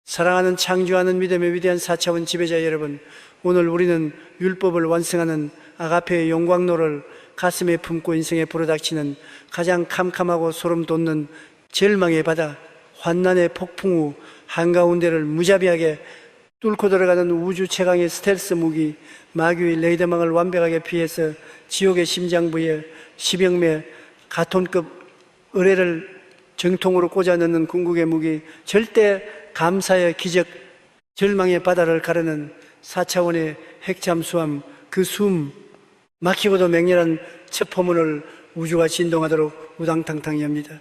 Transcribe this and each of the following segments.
사랑하는 창조하는 믿음의 위대한 4차원 지배자 여러분, 오늘 우리는 율법을 완성하는 아가페의 영광로를 가슴에 품고 인생에 불어닥치는 가장 캄캄하고 소름 돋는 절망의 바다, 환난의 폭풍 후 한가운데를 무자비하게 뚫고 들어가는 우주 최강의 스텔스 무기 마귀의 레이더망을 완벽하게 피해서 지옥의 심장부에 10영매 가톤급 의뢰를 정통으로 꽂아 넣는 궁극의 무기, 절대 감사의 기적, 절망의 바다를 가르는 4차원의 핵잠수함, 그 숨 막히고도 맹렬한 첩포문을 우주가 진동하도록 우당탕탕 엽니다.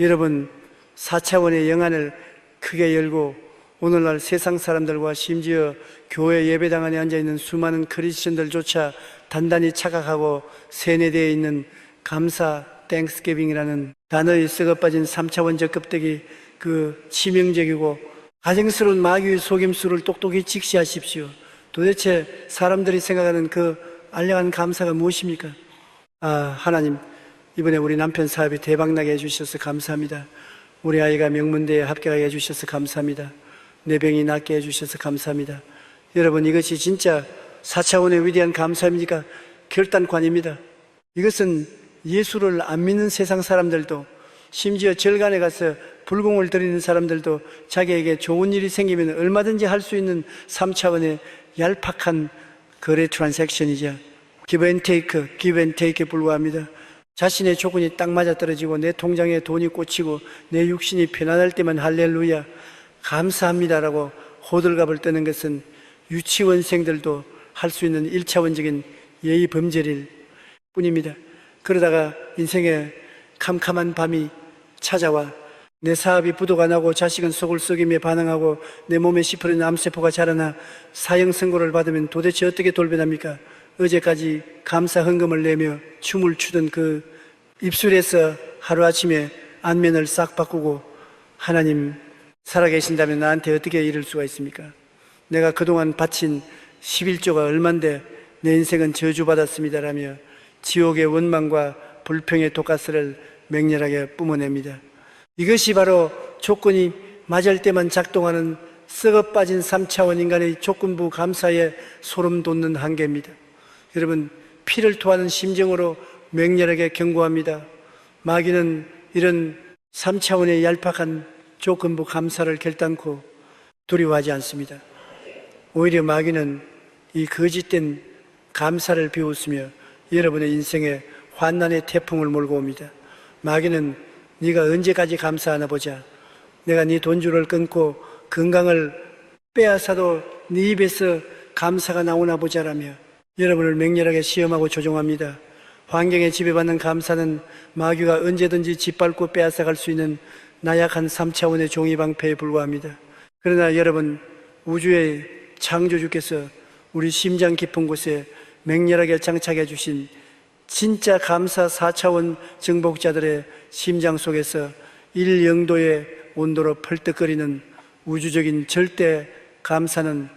여러분, 4차원의 영안을 크게 열고 오늘날 세상 사람들과 심지어 교회 예배당 안에 앉아있는 수많은 크리스천들조차 단단히 착각하고 세뇌되어 있는 감사 땡스기빙이라는 단어에 썩어빠진 3차원적 껍데기, 그 치명적이고 가증스러운 마귀의 속임수를 똑똑히 직시하십시오. 도대체 사람들이 생각하는 그 알량한 감사가 무엇입니까? 하나님, 이번에 우리 남편 사업이 대박나게 해주셔서 감사합니다. 우리 아이가 명문대에 합격하게 해주셔서 감사합니다. 내 병이 낫게 해주셔서 감사합니다. 여러분, 이것이 진짜 4차원의 위대한 감사입니까? 결단관입니다. 이것은 예수를 안 믿는 세상 사람들도, 심지어 절간에 가서 불공을 드리는 사람들도 자기에게 좋은 일이 생기면 얼마든지 할 수 있는 3차원의 얄팍한 거래 트랜잭션이죠. give and take에 불과합니다. 자신의 조건이 딱 맞아떨어지고 내 통장에 돈이 꽂히고 내 육신이 편안할 때만 할렐루야 감사합니다라고 호들갑을 떠는 것은 유치원생들도 할 수 있는 1차원적인 예의 범죄일 뿐입니다. 그러다가 인생의 캄캄한 밤이 찾아와 내 사업이 부도가 나고 자식은 속을 썩이며 반항하고 내 몸에 시퍼런 암세포가 자라나 사형 선고를 받으면 도대체 어떻게 돌변합니까? 어제까지 감사 헌금을 내며 춤을 추던 그 입술에서 하루아침에 안면을 싹 바꾸고 하나님 살아계신다면 나한테 어떻게 이럴 수가 있습니까? 내가 그동안 바친 11조가 얼만데 내 인생은 저주받았습니다라며 지옥의 원망과 불평의 독가스를 맹렬하게 뿜어냅니다. 이것이 바로 조건이 맞을 때만 작동하는 썩어빠진 3차원 인간의 조건부 감사에 소름 돋는 한계입니다. 여러분, 피를 토하는 심정으로 맹렬하게 경고합니다. 마귀는 이런 3차원의 얄팍한 조건부 감사를 결단코 두려워하지 않습니다. 오히려 마귀는 이 거짓된 감사를 비웃으며 여러분의 인생에 환난의 태풍을 몰고 옵니다. 마귀는 네가 언제까지 감사하나 보자. 내가 네 돈줄을 끊고 건강을 빼앗아도 네 입에서 감사가 나오나 보자라며 여러분을 맹렬하게 시험하고 조종합니다. 환경에 지배받는 감사는 마귀가 언제든지 짓밟고 빼앗아갈 수 있는 나약한 3차원의 종이방패에 불과합니다. 그러나 여러분, 우주의 창조주께서 우리 심장 깊은 곳에 맹렬하게 장착해 주신 진짜 감사 4차원 정복자들의 심장 속에서 1영도의 온도로 펄떡거리는 우주적인 절대 감사는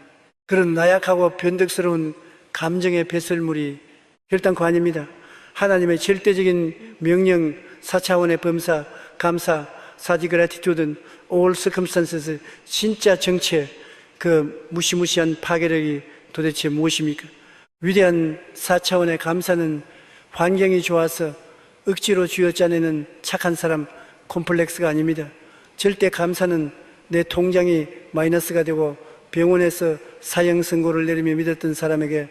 그런 나약하고 변덕스러운 감정의 배설물이 결단코 아닙니다. 하나님의 절대적인 명령 4차원의 범사, 감사, 사디그라티튜드는 all circumstances, 진짜 정체, 그 무시무시한 파괴력이 도대체 무엇입니까? 위대한 4차원의 감사는 환경이 좋아서 억지로 쥐어짜내는 착한 사람 콤플렉스가 아닙니다. 절대 감사는 내 통장이 마이너스가 되고 병원에서 사형 선고를 내리며 믿었던 사람에게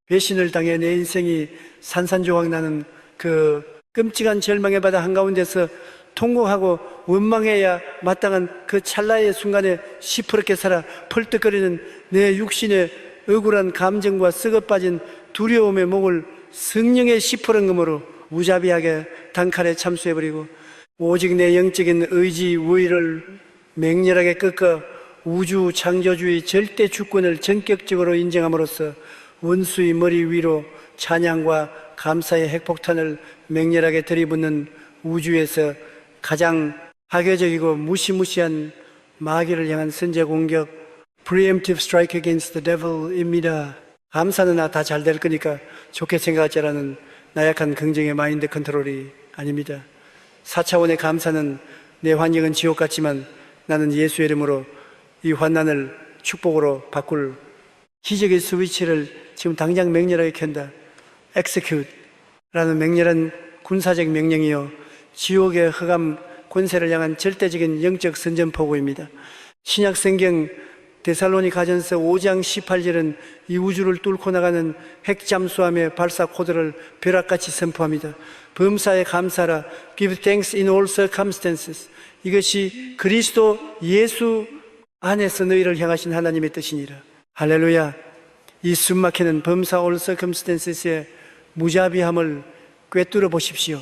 배신을 당해 내 인생이 산산조각 나는 그 끔찍한 절망의 바다 한가운데서 통곡하고 원망해야 마땅한 그 찰나의 순간에 시퍼렇게 살아 펄떡거리는 내 육신의 억울한 감정과 썩어빠진 두려움의 목을 성령의 시퍼런금으로 무자비하게 단칼에 참수해버리고 오직 내 영적인 의지 우위를 맹렬하게 꺾어 우주 창조주의 절대 주권을 전격적으로 인정함으로써 원수의 머리 위로 찬양과 감사의 핵폭탄을 맹렬하게 들이붓는 우주에서 가장 파괴적이고 무시무시한 마귀를 향한 선제 공격, preemptive strike against the devil입니다. 감사는 다 잘 될 거니까 좋게 생각하자라는 나약한 긍정의 마인드 컨트롤이 아닙니다. 4차원의 감사는 내 환경은 지옥 같지만 나는 예수의 이름으로 이 환난을 축복으로 바꿀 기적의 스위치를 지금 당장 맹렬하게 켠다. execute 라는 맹렬한 군사적 명령이요, 지옥의 흑암 권세를 향한 절대적인 영적 선전포고입니다. 신약 성경 데살로니가전서 5장 18절은 이 우주를 뚫고 나가는 핵잠수함의 발사 코드를 벼락같이 선포합니다. 범사에 감사하라. Give thanks in all circumstances. 이것이 그리스도 예수 안에서 너희를 향하신 하나님의 뜻이니라. 할렐루야. 이 숨막히는 범사 all circumstances의 무자비함을 꿰뚫어 보십시오.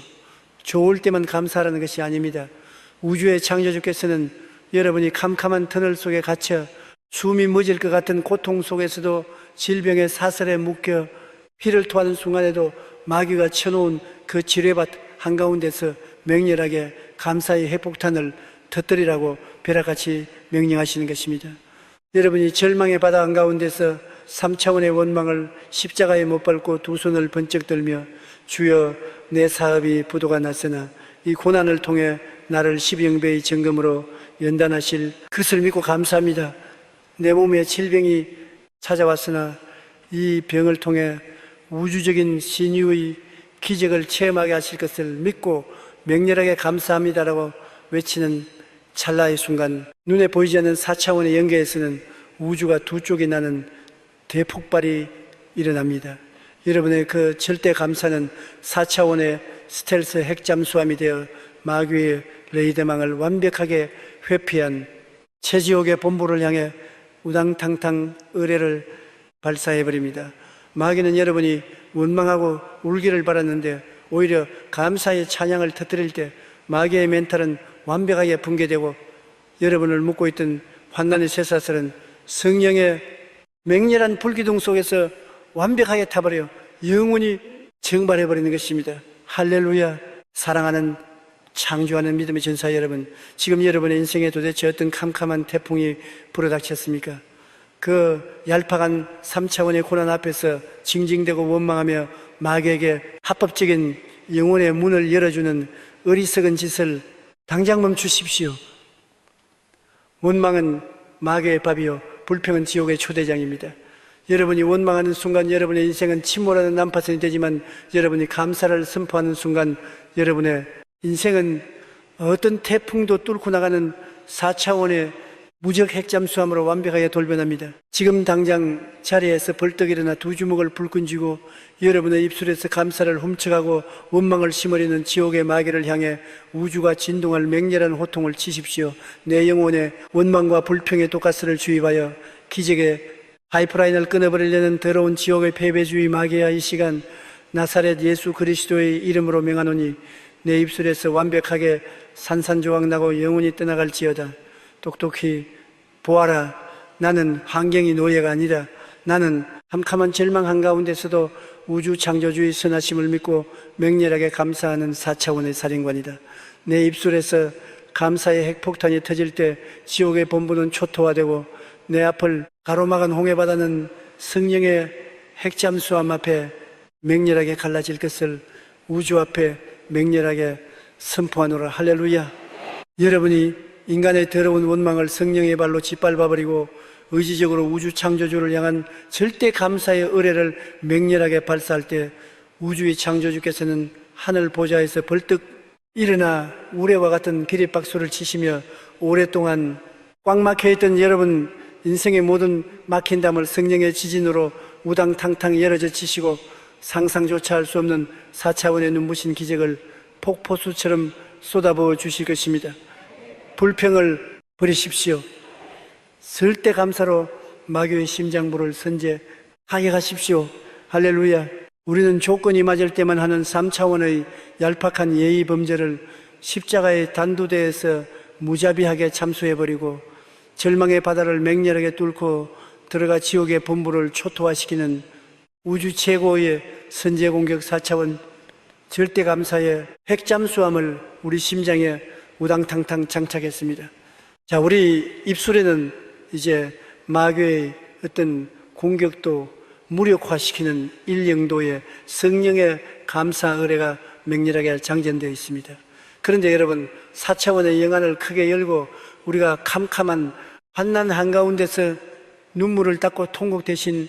좋을 때만 감사하라는 것이 아닙니다. 우주의 창조주께서는 여러분이 캄캄한 터널 속에 갇혀 숨이 멎을 것 같은 고통 속에서도 질병의 사슬에 묶여 피를 토하는 순간에도 마귀가 쳐놓은 그 지뢰밭 한가운데서 맹렬하게 감사의 핵폭탄을 터뜨리라고 벼락같이 명령하시는 것입니다. 여러분이 절망의 바다 한가운데서 3차원의 원망을 십자가에 못 밟고 두 손을 번쩍 들며 주여 내 사업이 부도가 났으나 이 고난을 통해 나를 12영배의 정금으로 연단하실 그것을 믿고 감사합니다. 내 몸에 질병이 찾아왔으나 이 병을 통해 우주적인 신유의 기적을 체험하게 하실 것을 믿고 맹렬하게 감사합니다라고 외치는 찰나의 순간, 눈에 보이지 않는 4차원의 연계에서는 우주가 두 쪽이 나는 대폭발이 일어납니다. 여러분의 그 절대 감사는 4차원의 스텔스 핵잠수함이 되어 마귀의 레이더망을 완벽하게 회피한 최지옥의 본부를 향해 우당탕탕 의뢰를 발사해버립니다. 마귀는 여러분이 원망하고 울기를 바랐는데 오히려 감사의 찬양을 터뜨릴 때 마귀의 멘탈은 완벽하게 붕괴되고 여러분을 묶고 있던 환난의 쇠사슬은 성령의 맹렬한 불기둥 속에서 완벽하게 타버려 영원히 증발해버리는 것입니다. 할렐루야. 사랑하는 창조하는 믿음의 전사 여러분, 지금 여러분의 인생에 도대체 어떤 캄캄한 태풍이 불어닥쳤습니까? 그 얄팍한 3차원의 고난 앞에서 징징대고 원망하며 마귀에게 합법적인 영혼의 문을 열어주는 어리석은 짓을 당장 멈추십시오. 원망은 마귀의 밥이요 불평은 지옥의 초대장입니다. 여러분이 원망하는 순간 여러분의 인생은 침몰하는 난파선이 되지만 여러분이 감사를 선포하는 순간 여러분의 인생은 어떤 태풍도 뚫고 나가는 4차원의 무적 핵잠수함으로 완벽하게 돌변합니다. 지금 당장 자리에서 벌떡 일어나 두 주먹을 불끈 쥐고 여러분의 입술에서 감사를 훔쳐가고 원망을 심어리는 지옥의 마귀를 향해 우주가 진동할 맹렬한 호통을 치십시오. 내 영혼에 원망과 불평의 독가스를 주입하여 기적의 파이프라인을 끊어버리려는 더러운 지옥의 패배주의 마귀야, 이 시간 나사렛 예수 그리스도의 이름으로 명하노니 내 입술에서 완벽하게 산산조각나고 영원히 떠나갈지어다. 똑똑히 보아라. 나는 환경이 노예가 아니라 나는 캄캄한 절망 한가운데서도 우주 창조주의 선하심을 믿고 맹렬하게 감사하는 4차원의 살인관이다. 내 입술에서 감사의 핵폭탄이 터질 때 지옥의 본부는 초토화되고 내 앞을 가로막은 홍해바다는 성령의 핵잠수함 앞에 맹렬하게 갈라질 것을 우주 앞에 맹렬하게 선포하노라. 할렐루야. 여러분이 인간의 더러운 원망을 성령의 발로 짓밟아버리고 의지적으로 우주 창조주를 향한 절대 감사의 의뢰를 맹렬하게 발사할 때 우주의 창조주께서는 하늘 보좌에서 벌떡 일어나 우레와 같은 기립박수를 치시며 오랫동안 꽉 막혀있던 여러분 인생의 모든 막힌 담을 성령의 지진으로 우당탕탕 열어져 치시고 상상조차 할 수 없는 4차원의 눈부신 기적을 폭포수처럼 쏟아부어 주실 것입니다. 불평을 버리십시오. 절대 감사로 마귀의 심장부를 선제하게 하십시오. 할렐루야. 우리는 조건이 맞을 때만 하는 3차원의 얄팍한 예의 범죄를 십자가의 단두대에서 무자비하게 참수해버리고 절망의 바다를 맹렬하게 뚫고 들어가 지옥의 본부를 초토화시키는 우주 최고의 선제 공격 4차원 절대 감사의 핵잠수함을 우리 심장에 우당탕탕 장착했습니다. 자, 우리 입술에는 이제 마귀의 어떤 공격도 무력화시키는 일령도의 성령의 감사 의뢰가 맹렬하게 장전되어 있습니다. 그런데 여러분 4차원의 영안을 크게 열고 우리가 캄캄한 환난 한가운데서 눈물을 닦고 통곡 대신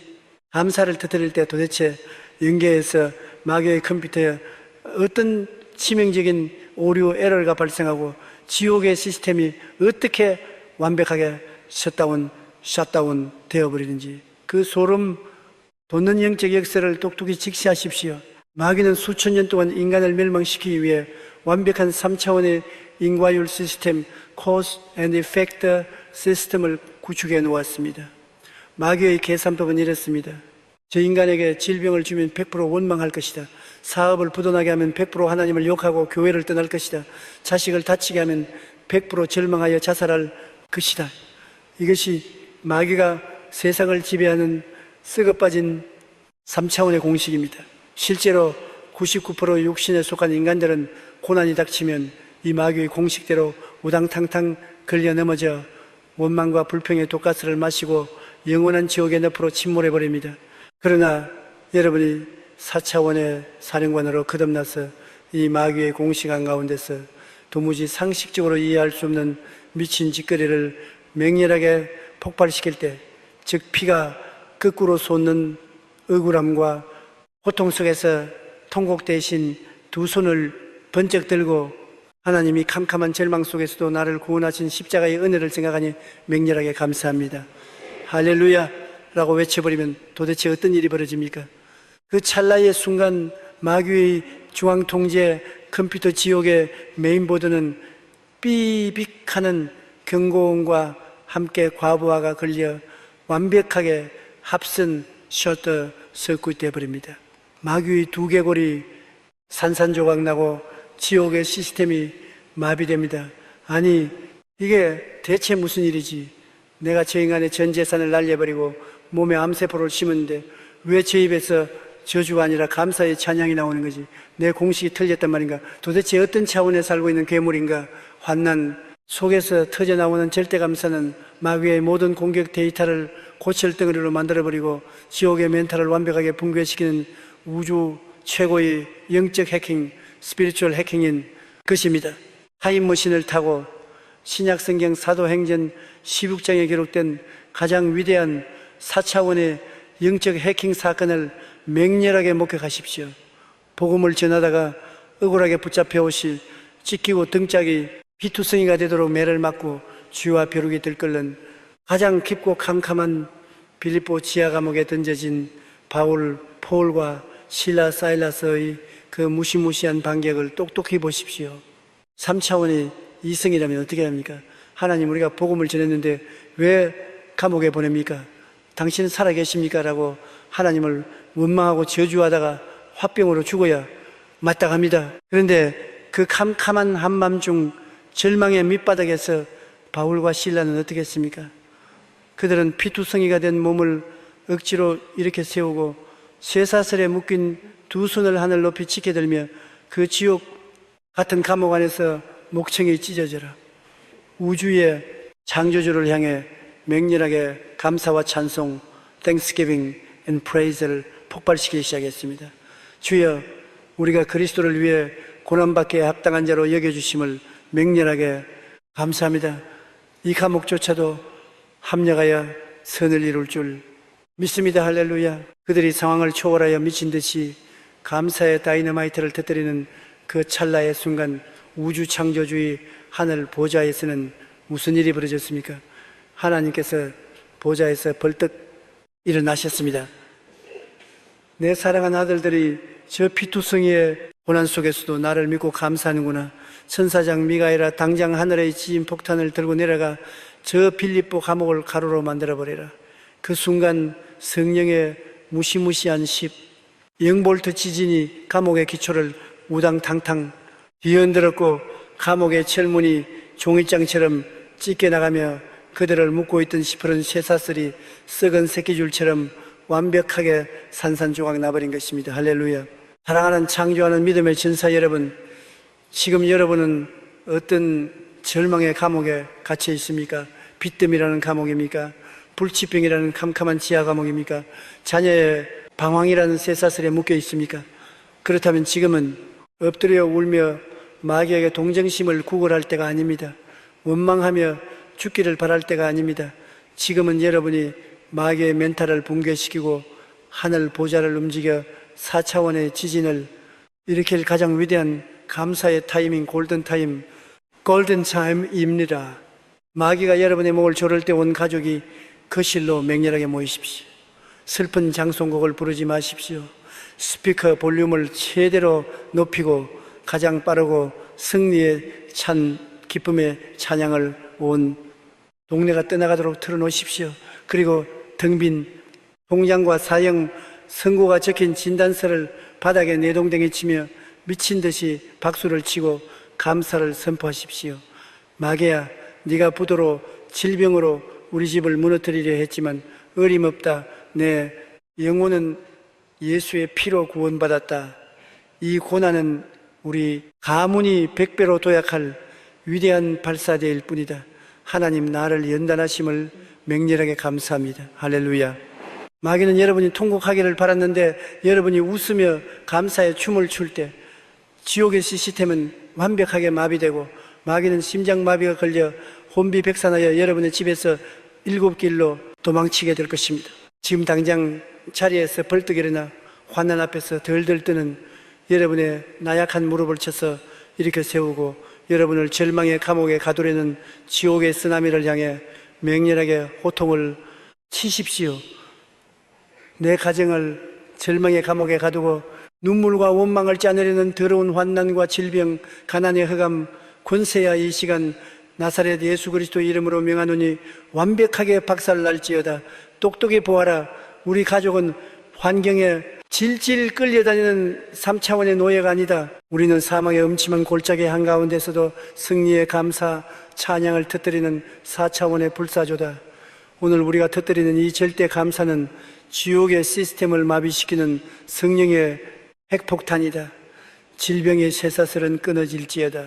감사를 터뜨릴 때 도대체 영계에서 마귀의 컴퓨터에 어떤 치명적인 오류 에러가 발생하고 지옥의 시스템이 어떻게 완벽하게 셧다운 되어버리는지 그 소름 돋는 영적 역사를 똑똑히 직시하십시오. 마귀는 수천 년 동안 인간을 멸망시키기 위해 완벽한 3차원의 인과율 시스템, cause and effect 시스템을 구축해 놓았습니다. 마귀의 계산법은 이렇습니다. 저 인간에게 질병을 주면 100% 원망할 것이다. 사업을 부도나게 하면 100% 하나님을 욕하고 교회를 떠날 것이다. 자식을 다치게 하면 100% 절망하여 자살할 것이다. 이것이 마귀가 세상을 지배하는 썩어빠진 3차원의 공식입니다. 실제로 99% 육신에 속한 인간들은 고난이 닥치면 이 마귀의 공식대로 우당탕탕 걸려 넘어져 원망과 불평의 독가스를 마시고 영원한 지옥의 늪으로 침몰해버립니다. 그러나 여러분이 4차원의 사령관으로 거듭나서 이 마귀의 공식 한가운데서 도무지 상식적으로 이해할 수 없는 미친 짓거리를 맹렬하게 폭발시킬 때, 즉 피가 거꾸로 솟는 억울함과 고통 속에서 통곡 대신 두 손을 번쩍 들고 하나님이 캄캄한 절망 속에서도 나를 구원하신 십자가의 은혜를 생각하니 맹렬하게 감사합니다. 할렐루야 라고 외쳐버리면 도대체 어떤 일이 벌어집니까? 그 찰나의 순간 마귀의 중앙통제 컴퓨터 지옥의 메인보드는 삐빅하는 경고음과 함께 과부하가 걸려 완벽하게 합선 셔터 서킷 되어버립니다. 마귀의 두개골이 산산조각 나고 지옥의 시스템이 마비됩니다. 아니 이게 대체 무슨 일이지? 내가 저 인간의 전 재산을 날려버리고 몸에 암세포를 심었는데 왜 제 입에서 저주가 아니라 감사의 찬양이 나오는 거지? 내 공식이 틀렸단 말인가? 도대체 어떤 차원에 살고 있는 괴물인가? 환난 속에서 터져나오는 절대감사는 마귀의 모든 공격 데이터를 고철덩어리로 만들어버리고 지옥의 멘탈을 완벽하게 붕괴시키는 우주 최고의 영적 해킹, 스피리추얼 해킹인 것입니다. 타임머신을 타고 신약성경 사도행전 16장에 기록된 가장 위대한 4차원의 영적 해킹 사건을 맹렬하게 목격하십시오. 복음을 전하다가 억울하게 붙잡혀 오실 찢기고 등짝이 피투성이가 되도록 매를 맞고 쥐와 벼룩이 들끓는 가장 깊고 캄캄한 빌립보 지하 감옥에 던져진 바울, 폴과 실라, 사일라스의 그 무시무시한 반격을 똑똑히 보십시오. 3차원의 이성이라면 어떻게 합니까? 하나님, 우리가 복음을 전했는데 왜 감옥에 보냅니까? 당신은 살아계십니까? 라고 하나님을 원망하고 저주하다가 화병으로 죽어야 마땅합니다. 그런데 그 캄캄한 한밤중 절망의 밑바닥에서 바울과 실라는 어떻게 했습니까? 그들은 피투성이가 된 몸을 억지로 이렇게 세우고 쇠사슬에 묶인 두 손을 하늘 높이 치켜들며 그 지옥 같은 감옥 안에서 목청이 찢어져라 우주의 창조주를 향해 맹렬하게 감사와 찬송, Thanksgiving and Praise를 폭발시키기 시작했습니다. 주여, 우리가 그리스도를 위해 고난받기에 합당한 자로 여겨주심을 맹렬하게 감사합니다. 이 감옥조차도 합력하여 선을 이룰 줄 믿습니다. 할렐루야. 그들이 상황을 초월하여 미친 듯이 감사의 다이너마이트를 터뜨리는 그 찰나의 순간 우주 창조주의 하늘 보좌에서는 무슨 일이 벌어졌습니까? 하나님께서 보좌에서 벌떡 일어나셨습니다. 내 사랑하는 아들들이 저 피투성이의 고난 속에서도 나를 믿고 감사하는구나. 천사장 미가엘아, 당장 하늘의 지진 폭탄을 들고 내려가 저 빌립보 감옥을 가루로 만들어버려라. 그 순간 성령의 무시무시한 0볼트 지진이 감옥의 기초를 우당탕탕 뒤흔들었고 감옥의 철문이 종이장처럼 찢겨나가며 그들을 묶고 있던 시퍼런 쇠사슬이 썩은 새끼줄처럼 완벽하게 산산조각 나버린 것입니다. 할렐루야. 사랑하는 창조하는 믿음의 전사 여러분, 지금 여러분은 어떤 절망의 감옥에 갇혀 있습니까? 빚뜸이라는 감옥입니까? 불치병이라는 캄캄한 지하 감옥입니까? 자녀의 방황이라는 쇠사슬에 묶여 있습니까? 그렇다면 지금은 엎드려 울며 마귀에게 동정심을 구걸할 때가 아닙니다. 원망하며 죽기를 바랄 때가 아닙니다. 지금은 여러분이 마귀의 멘탈을 붕괴시키고 하늘 보좌를 움직여 4차원의 지진을 일으킬 가장 위대한 감사의 타이밍, 골든 타임입니다. 마귀가 여러분의 목을 조를 때 온 가족이 거실로 맹렬하게 모이십시오. 슬픈 장송곡을 부르지 마십시오. 스피커 볼륨을 최대로 높이고 가장 빠르고 승리의 기쁨의 찬양을 온 동네가 떠나가도록 틀어놓으십시오. 그리고 텅빈 통장과 사형 선고가 적힌 진단서를 바닥에 내동댕이 치며 미친 듯이 박수를 치고 감사를 선포하십시오. 마귀야, 네가 부도로 질병으로 우리 집을 무너뜨리려 했지만 어림없다. 내 영혼은 예수의 피로 구원받았다. 이 고난은 우리 가문이 100배로 도약할 위대한 발사대일 뿐이다. 하나님 나를 연단하심을 맹렬하게 감사합니다. 할렐루야. 마귀는 여러분이 통곡하기를 바랐는데 여러분이 웃으며 감사의 춤을 출 때 지옥의 시스템은 완벽하게 마비되고 마귀는 심장마비가 걸려 혼비백산하여 여러분의 집에서 7길로 도망치게 될 것입니다. 지금 당장 자리에서 벌떡 일어나 환난 앞에서 덜덜 뜨는 여러분의 나약한 무릎을 쳐서 일으켜 세우고 여러분을 절망의 감옥에 가두려는 지옥의 쓰나미를 향해 맹렬하게 호통을 치십시오. 내 가정을 절망의 감옥에 가두고 눈물과 원망을 짜내려는 더러운 환난과 질병, 가난의 흑암, 권세야 이 시간 나사렛 예수 그리스도 이름으로 명하노니 완벽하게 박살날지어다. 똑똑히 보아라. 우리 가족은 환경에 질질 끌려다니는 3차원의 노예가 아니다. 우리는 사망의 음침한 골짜기 한가운데서도 승리의 감사, 찬양을 터뜨리는 4차원의 불사조다. 오늘 우리가 터뜨리는 이 절대 감사는 지옥의 시스템을 마비시키는 성령의 핵폭탄이다. 질병의 쇠사슬은 끊어질지어다.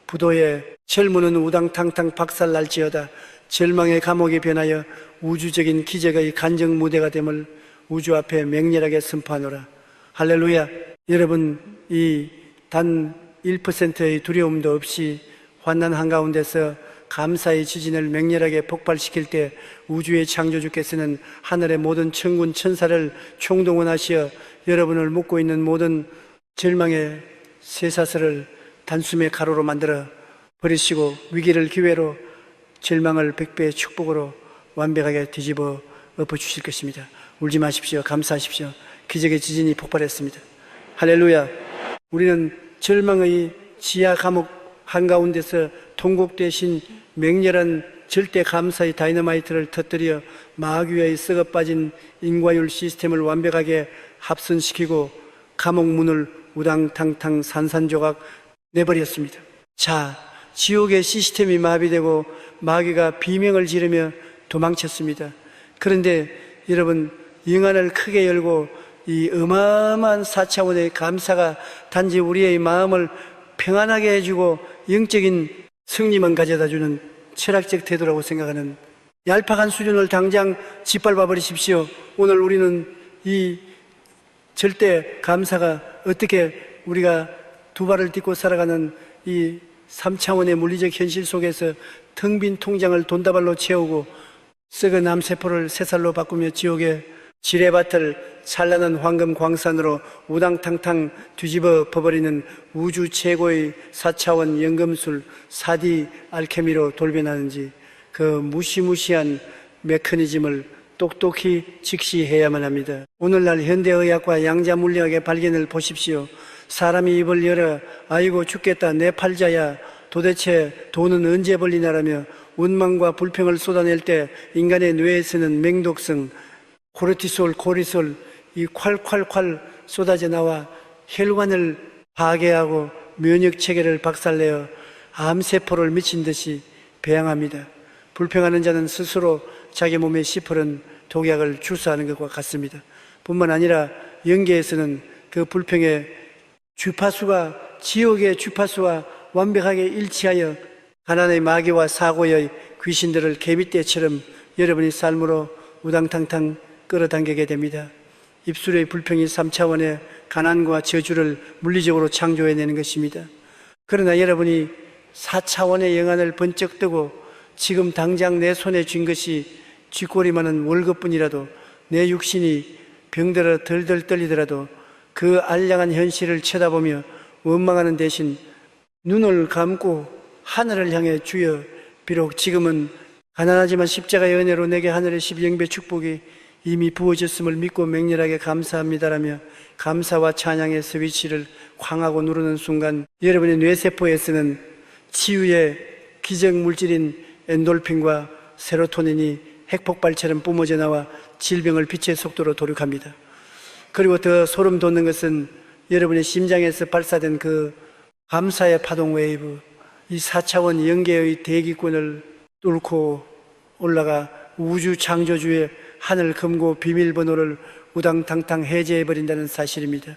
부도의 철문은 우당탕탕 박살날지어다. 절망의 감옥이 변하여 우주적인 기적의 간정 무대가 됨을 우주 앞에 맹렬하게 선포하노라. 할렐루야. 여러분, 이 단 1%의 두려움도 없이 환난 한가운데서 감사의 지진을 맹렬하게 폭발시킬 때 우주의 창조주께서는 하늘의 모든 천군 천사를 총동원하시어 여러분을 묶고 있는 모든 절망의 쇠사슬을 단숨에 가루로 만들어 버리시고 위기를 기회로 절망을 100배의 축복으로 완벽하게 뒤집어 엎어주실 것입니다. 울지 마십시오. 감사하십시오. 기적의 지진이 폭발했습니다. 할렐루야. 우리는 절망의 지하 감옥 한가운데서 통곡되신 맹렬한 절대 감사의 다이너마이트를 터뜨려 마귀의 썩어 빠진 인과율 시스템을 완벽하게 합선시키고 감옥 문을 우당탕탕 산산조각 내버렸습니다. 자, 지옥의 시스템이 마비되고 마귀가 비명을 지르며 도망쳤습니다. 그런데 여러분, 영안을 크게 열고 이 어마어마한 4차원의 감사가 단지 우리의 마음을 평안하게 해주고 영적인 승리만 가져다주는 철학적 태도라고 생각하는 얄팍한 수준을 당장 짓밟아 버리십시오. 오늘 우리는 이 절대 감사가 어떻게 우리가 두 발을 딛고 살아가는 이 3차원의 물리적 현실 속에서 텅 빈 통장을 돈다발로 채우고 썩은 암세포를 새살로 바꾸며 지옥의 지뢰밭을 찬란한 황금 광산으로 우당탕탕 뒤집어 퍼버리는 우주 최고의 4차원 연금술 4D 알케미로 돌변하는지 그 무시무시한 메커니즘을 똑똑히 직시해야만 합니다. 오늘날 현대의학과 양자물리학의 발견을 보십시오. 사람이 입을 열어 아이고 죽겠다 내 팔자야 도대체 돈은 언제 벌리나라며 원망과 불평을 쏟아낼 때 인간의 뇌에서는 맹독성 코르티솔, 코리솔 이 콸콸콸 쏟아져 나와 혈관을 파괴하고 면역체계를 박살내어 암세포를 미친 듯이 배양합니다. 불평하는 자는 스스로 자기 몸에 시퍼런 독약을 주사하는 것과 같습니다. 뿐만 아니라 영계에서는 그 불평의 주파수가 지옥의 주파수와 완벽하게 일치하여 가난의 마귀와 사고의 귀신들을 개미떼처럼 여러분의 삶으로 우당탕탕 끌어당기게 됩니다. 입술의 불평이 3차원의 가난과 저주를 물리적으로 창조해내는 것입니다. 그러나 여러분이 4차원의 영안을 번쩍 뜨고 지금 당장 내 손에 쥔 것이 쥐꼬리만한 월급뿐이라도 내 육신이 병들어 덜덜 떨리더라도 그 알량한 현실을 쳐다보며 원망하는 대신 눈을 감고 하늘을 향해 주여, 비록 지금은 가난하지만 십자가의 은혜로 내게 하늘의 12영배 축복이 이미 부어졌음을 믿고 맹렬하게 감사합니다라며 감사와 찬양의 스위치를 광하고 누르는 순간 여러분의 뇌세포에서는 치유의 기적 물질인 엔돌핀과 세로토닌이 핵폭발처럼 뿜어져 나와 질병을 빛의 속도로 도륙합니다. 그리고 더 소름 돋는 것은 여러분의 심장에서 발사된 그 감사의 파동 웨이브, 이 4차원 영계의 대기권을 뚫고 올라가 우주 창조주의 하늘 금고 비밀번호를 우당탕탕 해제해버린다는 사실입니다.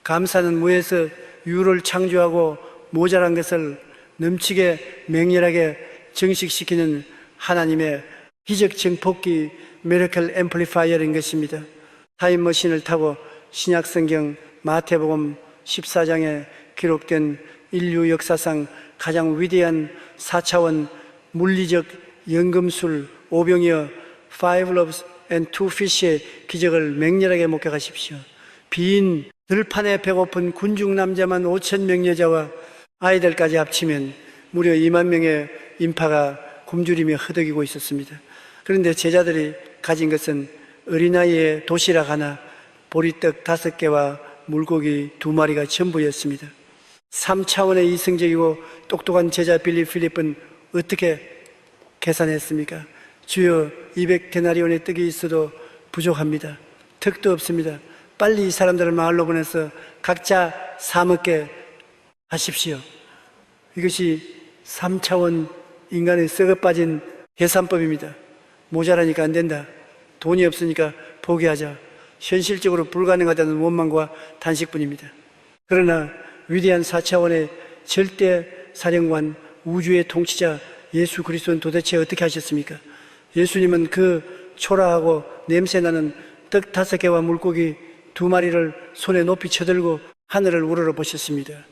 감사는 무에서 유를 창조하고 모자란 것을 넘치게 맹렬하게 증식시키는 하나님의 기적 증폭기 미래클 앰플리파이어인 것입니다. 타임머신을 타고 신약성경 마태복음 14장에 기록된 인류 역사상 가장 위대한 4차원 물리적 연금술 오병이어 Five loaves and two fish의 기적을 맹렬하게 목격하십시오. 빈 들판에 배고픈 군중 남자만 5,000명 여자와 아이들까지 합치면 무려 2만 명의 인파가 굶주리며 허덕이고 있었습니다. 그런데 제자들이 가진 것은 어린아이의 도시락 하나, 보리떡 5개와 물고기 2마리가 전부였습니다. 3차원의 이성적이고 똑똑한 제자 필립은 어떻게 계산했습니까? 주여, 200데나리온의 떡이 있어도 부족합니다. 턱도 없습니다. 빨리 이 사람들을 마을로 보내서 각자 사 먹게 하십시오. 이것이 3차원 인간의 썩어 빠진 계산법입니다. 모자라니까 안 된다. 돈이 없으니까 포기하자. 현실적으로 불가능하다는 원망과 단식뿐입니다. 그러나 위대한 4차원의 절대 사령관, 우주의 통치자 예수 그리스도는 도대체 어떻게 하셨습니까? 예수님은 그 초라하고 냄새나는 떡 5개와 물고기 2마리를 손에 높이 쳐들고 하늘을 우러러 보셨습니다.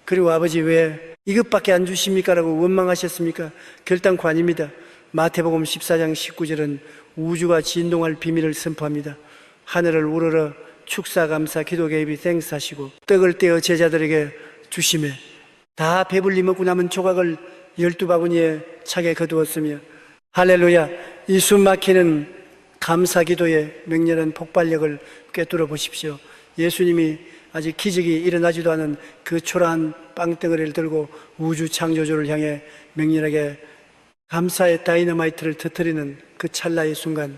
그리고 아버지 왜 이것밖에 안 주십니까? 라고 원망하셨습니까? 결단코 아닙니다. 마태복음 14장 19절은 우주가 진동할 비밀을 선포합니다. 하늘을 우러러 축사 감사 기도 개입이 땡스 하시고 떡을 떼어 제자들에게 주시매 다 배불리 먹고 남은 조각을 12바구니에 차게 거두었으며 할렐루야, 이 숨막히는 감사 기도의 맹렬한 폭발력을 꿰뚫어 보십시오. 예수님이 아직 기적이 일어나지도 않은 그 초라한 빵덩어리를 들고 우주 창조주를 향해 맹렬하게 감사의 다이너마이트를 터뜨리는 그 찰나의 순간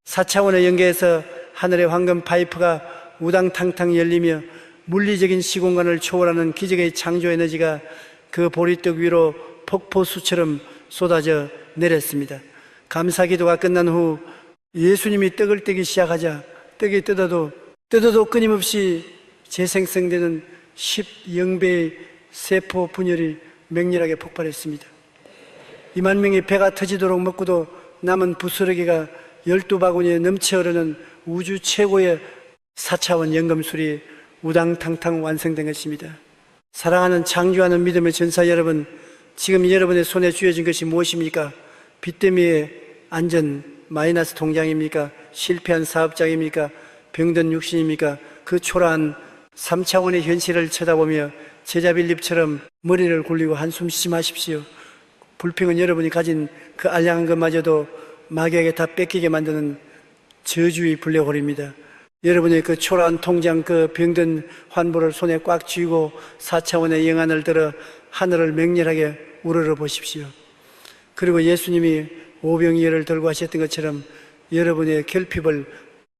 4차원의 연계에서 하늘의 황금 파이프가 우당탕탕 열리며 물리적인 시공간을 초월하는 기적의 창조 에너지가 그 보리떡 위로 폭포수처럼 쏟아져 내렸습니다. 감사 기도가 끝난 후 예수님이 떡을 떼기 시작하자 떡이 뜯어도 끊임없이 재생성되는 10영배의 세포 분열이 맹렬하게 폭발했습니다. 2만 명이 배가 터지도록 먹고도 남은 부스러기가 12바구니에 넘쳐 흐르는 우주 최고의 4차원 연금술이 우당탕탕 완성된 것입니다. 사랑하는 창조하는 믿음의 전사 여러분, 지금 여러분의 손에 쥐어진 것이 무엇입니까? 빚더미의 안전 마이너스 통장입니까? 실패한 사업장입니까? 병든 육신입니까? 그 초라한 3차원의 현실을 쳐다보며 제자 빌립처럼 머리를 굴리고 한숨 쉬지 마십시오. 불평은 여러분이 가진 그 알량한 것마저도 마귀에게 다 뺏기게 만드는 저주의 블랙홀입니다. 여러분의 그 초라한 통장, 그 병든 환부를 손에 꽉 쥐고 4차원의 영안을 들어 하늘을 맹렬하게 우러러 보십시오. 그리고 예수님이 오병이어를 들고 하셨던 것처럼 여러분의 결핍을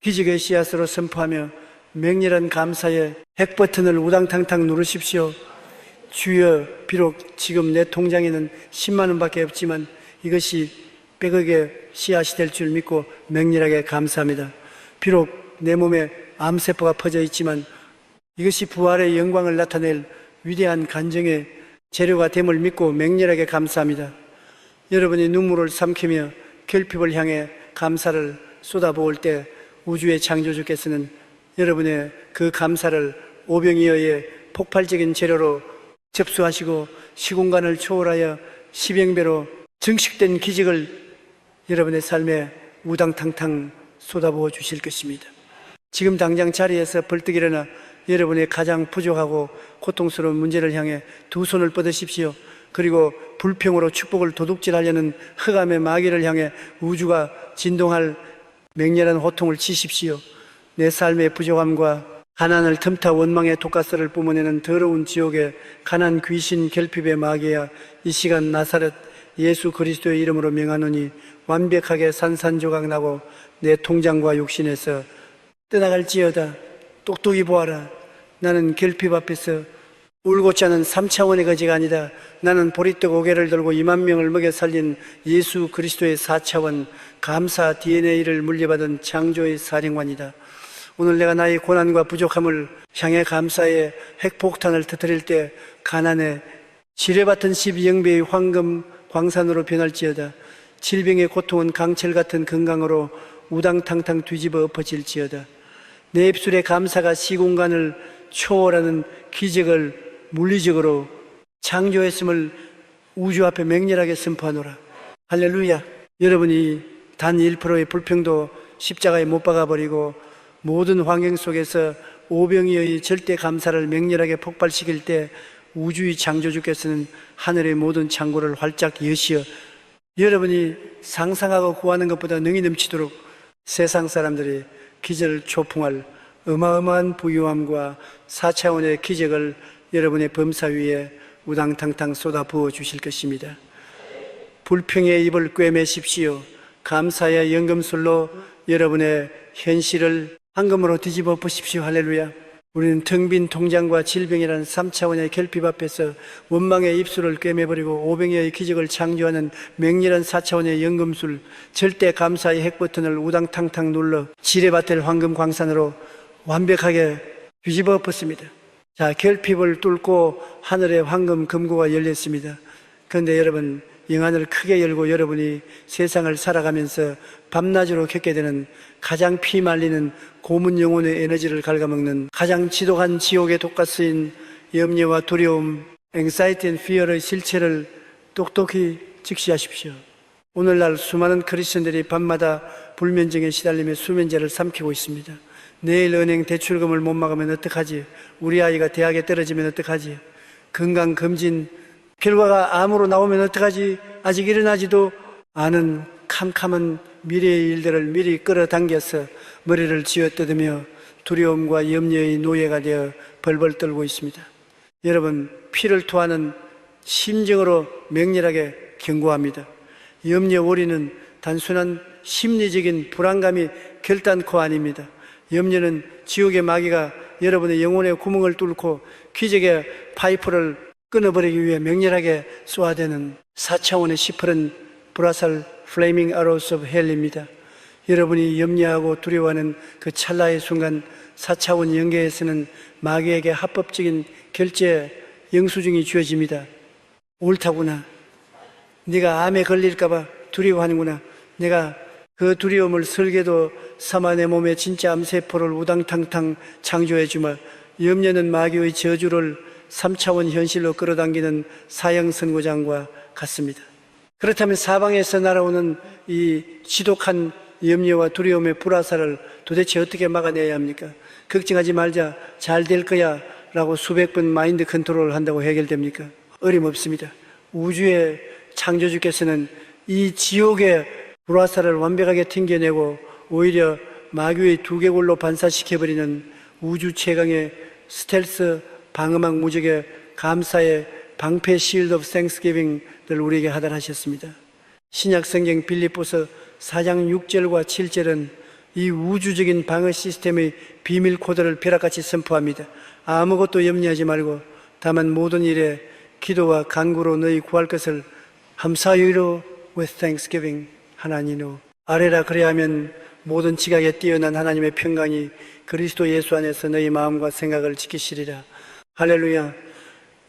기적의 씨앗으로 선포하며 맹렬한 감사의 핵버튼을 우당탕탕 누르십시오. 주여, 비록 지금 내 통장에는 10만 원밖에 없지만 이것이 100억의 씨앗이 될 줄 믿고 맹렬하게 감사합니다. 비록 내 몸에 암세포가 퍼져 있지만 이것이 부활의 영광을 나타낼 위대한 간증의 재료가 됨을 믿고 맹렬하게 감사합니다. 여러분이 눈물을 삼키며 결핍을 향해 감사를 쏟아부을 때 우주의 창조주께서는 여러분의 그 감사를 오병이어의 폭발적인 재료로 접수하시고 시공간을 초월하여 10영배로 증식된 기적을 여러분의 삶에 우당탕탕 쏟아부어 주실 것입니다. 지금 당장 자리에서 벌떡 일어나 여러분의 가장 부족하고 고통스러운 문제를 향해 두 손을 뻗으십시오. 그리고 불평으로 축복을 도둑질하려는 흑암의 마귀를 향해 우주가 진동할 맹렬한 호통을 치십시오. 내 삶의 부족함과 가난을 틈타 원망의 독가스를 뿜어내는 더러운 지옥의 가난 귀신 결핍의 마귀야, 이 시간 나사렛 예수 그리스도의 이름으로 명하노니 완벽하게 산산조각 나고 내 통장과 육신에서 떠나갈지어다. 똑똑히 보아라. 나는 결핍 앞에서 울고자 하는 3차원의 거지가 아니다. 나는 보리떡 5개를 들고 2만 명을 먹여 살린 예수 그리스도의 4차원 감사 DNA를 물려받은 창조의 사령관이다. 오늘 내가 나의 고난과 부족함을 향해 감사의 핵폭탄을 터뜨릴 때 가난에 지뢰밭은 12영배의 황금 광산으로 변할지어다. 질병의 고통은 강철 같은 건강으로 우당탕탕 뒤집어 엎어질지어다. 내 입술의 감사가 시공간을 초월하는 기적을 물리적으로 창조했음을 우주 앞에 맹렬하게 선포하노라. 할렐루야. 여러분이 단 1%의 불평도 십자가에 못 박아버리고 모든 환경 속에서 오병이어의 절대 감사를 맹렬하게 폭발시킬 때 우주의 창조주께서는 하늘의 모든 창고를 활짝 여시어 여러분이 상상하고 구하는 것보다 능히 넘치도록 세상 사람들이 기적을 초풍할 어마어마한 부유함과 4차원의 기적을 여러분의 범사 위에 우당탕탕 쏟아 부어 주실 것입니다. 불평의 입을 꿰매십시오. 감사의 연금술로 여러분의 현실을 황금으로 뒤집어 보십시오. 할렐루야. 우리는 텅 빈 통장과 질병이라는 3차원의 결핍 앞에서 원망의 입술을 꿰매버리고 오병이어의 기적을 창조하는 맹렬한 4차원의 연금술, 절대 감사의 핵버튼을 우당탕탕 눌러 지뢰밭을 황금 광산으로 완벽하게 뒤집어 엎었습니다. 자, 결핍을 뚫고 하늘의 황금 금고가 열렸습니다. 그런데 여러분, 영안을 크게 열고 여러분이 세상을 살아가면서 밤낮으로 겪게 되는 가장 피 말리는 고문 영혼의 에너지를 갉아먹는 가장 지독한 지옥의 독가스인 염려와 두려움, anxiety and fear의 실체를 똑똑히 직시하십시오. 오늘날 수많은 크리스천들이 밤마다 불면증에 시달리며 수면제를 삼키고 있습니다. 내일 은행 대출금을 못 막으면 어떡하지? 우리 아이가 대학에 떨어지면 어떡하지? 건강검진 결과가 암으로 나오면 어떡하지? 아직 일어나지도 않은 캄캄한 미래의 일들을 미리 끌어당겨서 머리를 쥐어뜯으며 두려움과 염려의 노예가 되어 벌벌 떨고 있습니다. 여러분, 피를 토하는 심정으로 맹렬하게 경고합니다. 염려 원인은 단순한 심리적인 불안감이 결단코 아닙니다. 염려는 지옥의 마귀가 여러분의 영혼의 구멍을 뚫고 기적의 파이프를 끊어버리기 위해 맹렬하게 쏘아대는 4차원의 시퍼런 불화살 Flaming Arrows of Hell입니다. 여러분이 염려하고 두려워하는 그 찰나의 순간 4차원 영계에서는 마귀에게 합법적인 결제 영수증이 주어집니다. 옳다구나. 네가 암에 걸릴까봐 두려워하는구나. 내가 그 두려움을 설계도 삼아 내 몸에 진짜 암세포를 우당탕탕 창조해주마. 염려는 마귀의 저주를 3차원 현실로 끌어당기는 사형선고장과 같습니다. 그렇다면 사방에서 날아오는 이 지독한 염려와 두려움의 불화살을 도대체 어떻게 막아내야 합니까? 걱정하지 말자, 잘 될 거야 라고 수백 번 마인드 컨트롤을 한다고 해결됩니까? 어림없습니다. 우주의 창조주께서는 이 지옥의 불화살을 완벽하게 튕겨내고 오히려 마귀의 두개골로 반사시켜버리는 우주 최강의 스텔스 방어막 무적의 감사의 방패 실드 오브 땡스기빙을 우리에게 하달하셨습니다. 신약 성경 빌립보서 4장 6절과 7절은 이 우주적인 방어 시스템의 비밀 코드를 벼락같이 선포합니다. 아무것도 염려하지 말고 다만 모든 일에 기도와 간구로 너희 구할 것을 감사의로 with thanksgiving 하나님으로 아뢰라. 그래야 하면 모든 지각에 뛰어난 하나님의 평강이 그리스도 예수 안에서 너희 마음과 생각을 지키시리라. 할렐루야.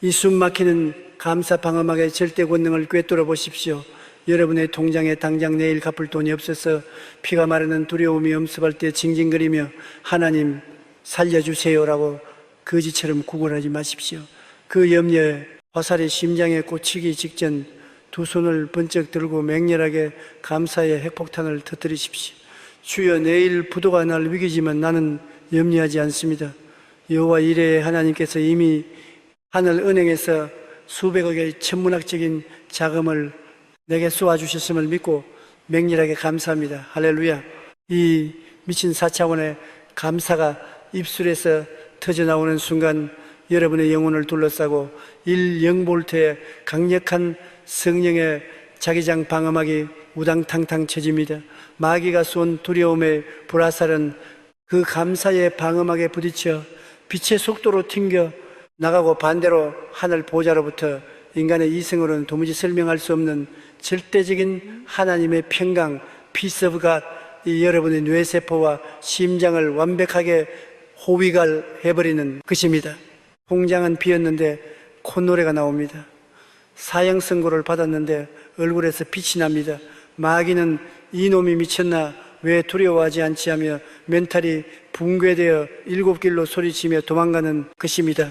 이 숨막히는 감사 방어막의 절대 권능을 꿰뚫어 보십시오. 여러분의 통장에 당장 내일 갚을 돈이 없어서 피가 마르는 두려움이 엄습할 때 징징거리며 하나님 살려주세요라고 거지처럼 구걸하지 마십시오. 그 염려에 화살이 심장에 꽂히기 직전 두 손을 번쩍 들고 맹렬하게 감사의 핵폭탄을 터뜨리십시오. 주여, 내일 부도가 날 위기지만 나는 염려하지 않습니다. 여호와 이레의 하나님께서 이미 하늘 은행에서 수백억의 천문학적인 자금을 내게 쏘아주셨음을 믿고 맹렬하게 감사합니다. 할렐루야. 이 미친 4차원의 감사가 입술에서 터져나오는 순간 여러분의 영혼을 둘러싸고 1영볼트의 강력한 성령의 자기장 방어막이 우당탕탕 쳐집니다. 마귀가 쏜 두려움의 불화살은 그 감사의 방어막에 부딪혀 빛의 속도로 튕겨 나가고 반대로 하늘 보좌로부터 인간의 이성으로는 도무지 설명할 수 없는 절대적인 하나님의 평강, Peace of God, 이 여러분의 뇌세포와 심장을 완벽하게 호위갈해버리는 것입니다. 공장은 비었는데 콧노래가 나옵니다. 사형 선고를 받았는데 얼굴에서 빛이 납니다. 마귀는 이놈이 미쳤나, 왜 두려워하지 않지 하며 멘탈이 붕괴되어 7길로 소리치며 도망가는 것입니다.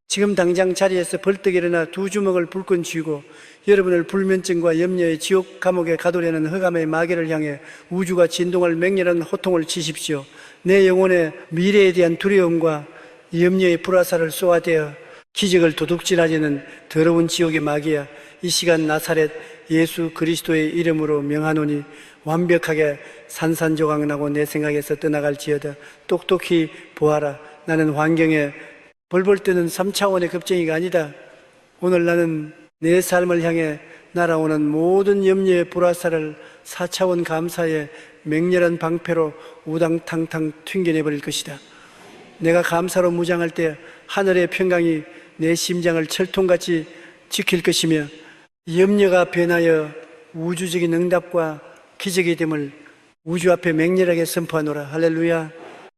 지금 당장 자리에서 벌떡 일어나 두 주먹을 불끈 쥐고 여러분을 불면증과 염려의 지옥 감옥에 가두려는 흑암의 마귀를 향해 우주가 진동할 맹렬한 호통을 치십시오. 내 영혼의 미래에 대한 두려움과 염려의 불화살을 쏘아대어 기적을 도둑질하려는 더러운 지옥의 마귀야, 이 시간 나사렛 예수 그리스도의 이름으로 명하노니 완벽하게 산산조각나고 내 생각에서 떠나갈지어다. 똑똑히 보아라. 나는 환경에 벌벌 뜨는 3차원의 겁쟁이가 아니다. 오늘 나는 내 삶을 향해 날아오는 모든 염려의 불화살을 4차원 감사의 맹렬한 방패로 우당탕탕 튕겨내버릴 것이다. 내가 감사로 무장할 때 하늘의 평강이 내 심장을 철통같이 지킬 것이며 염려가 변하여 우주적인 응답과 기적이 됨을 우주 앞에 맹렬하게 선포하노라. 할렐루야.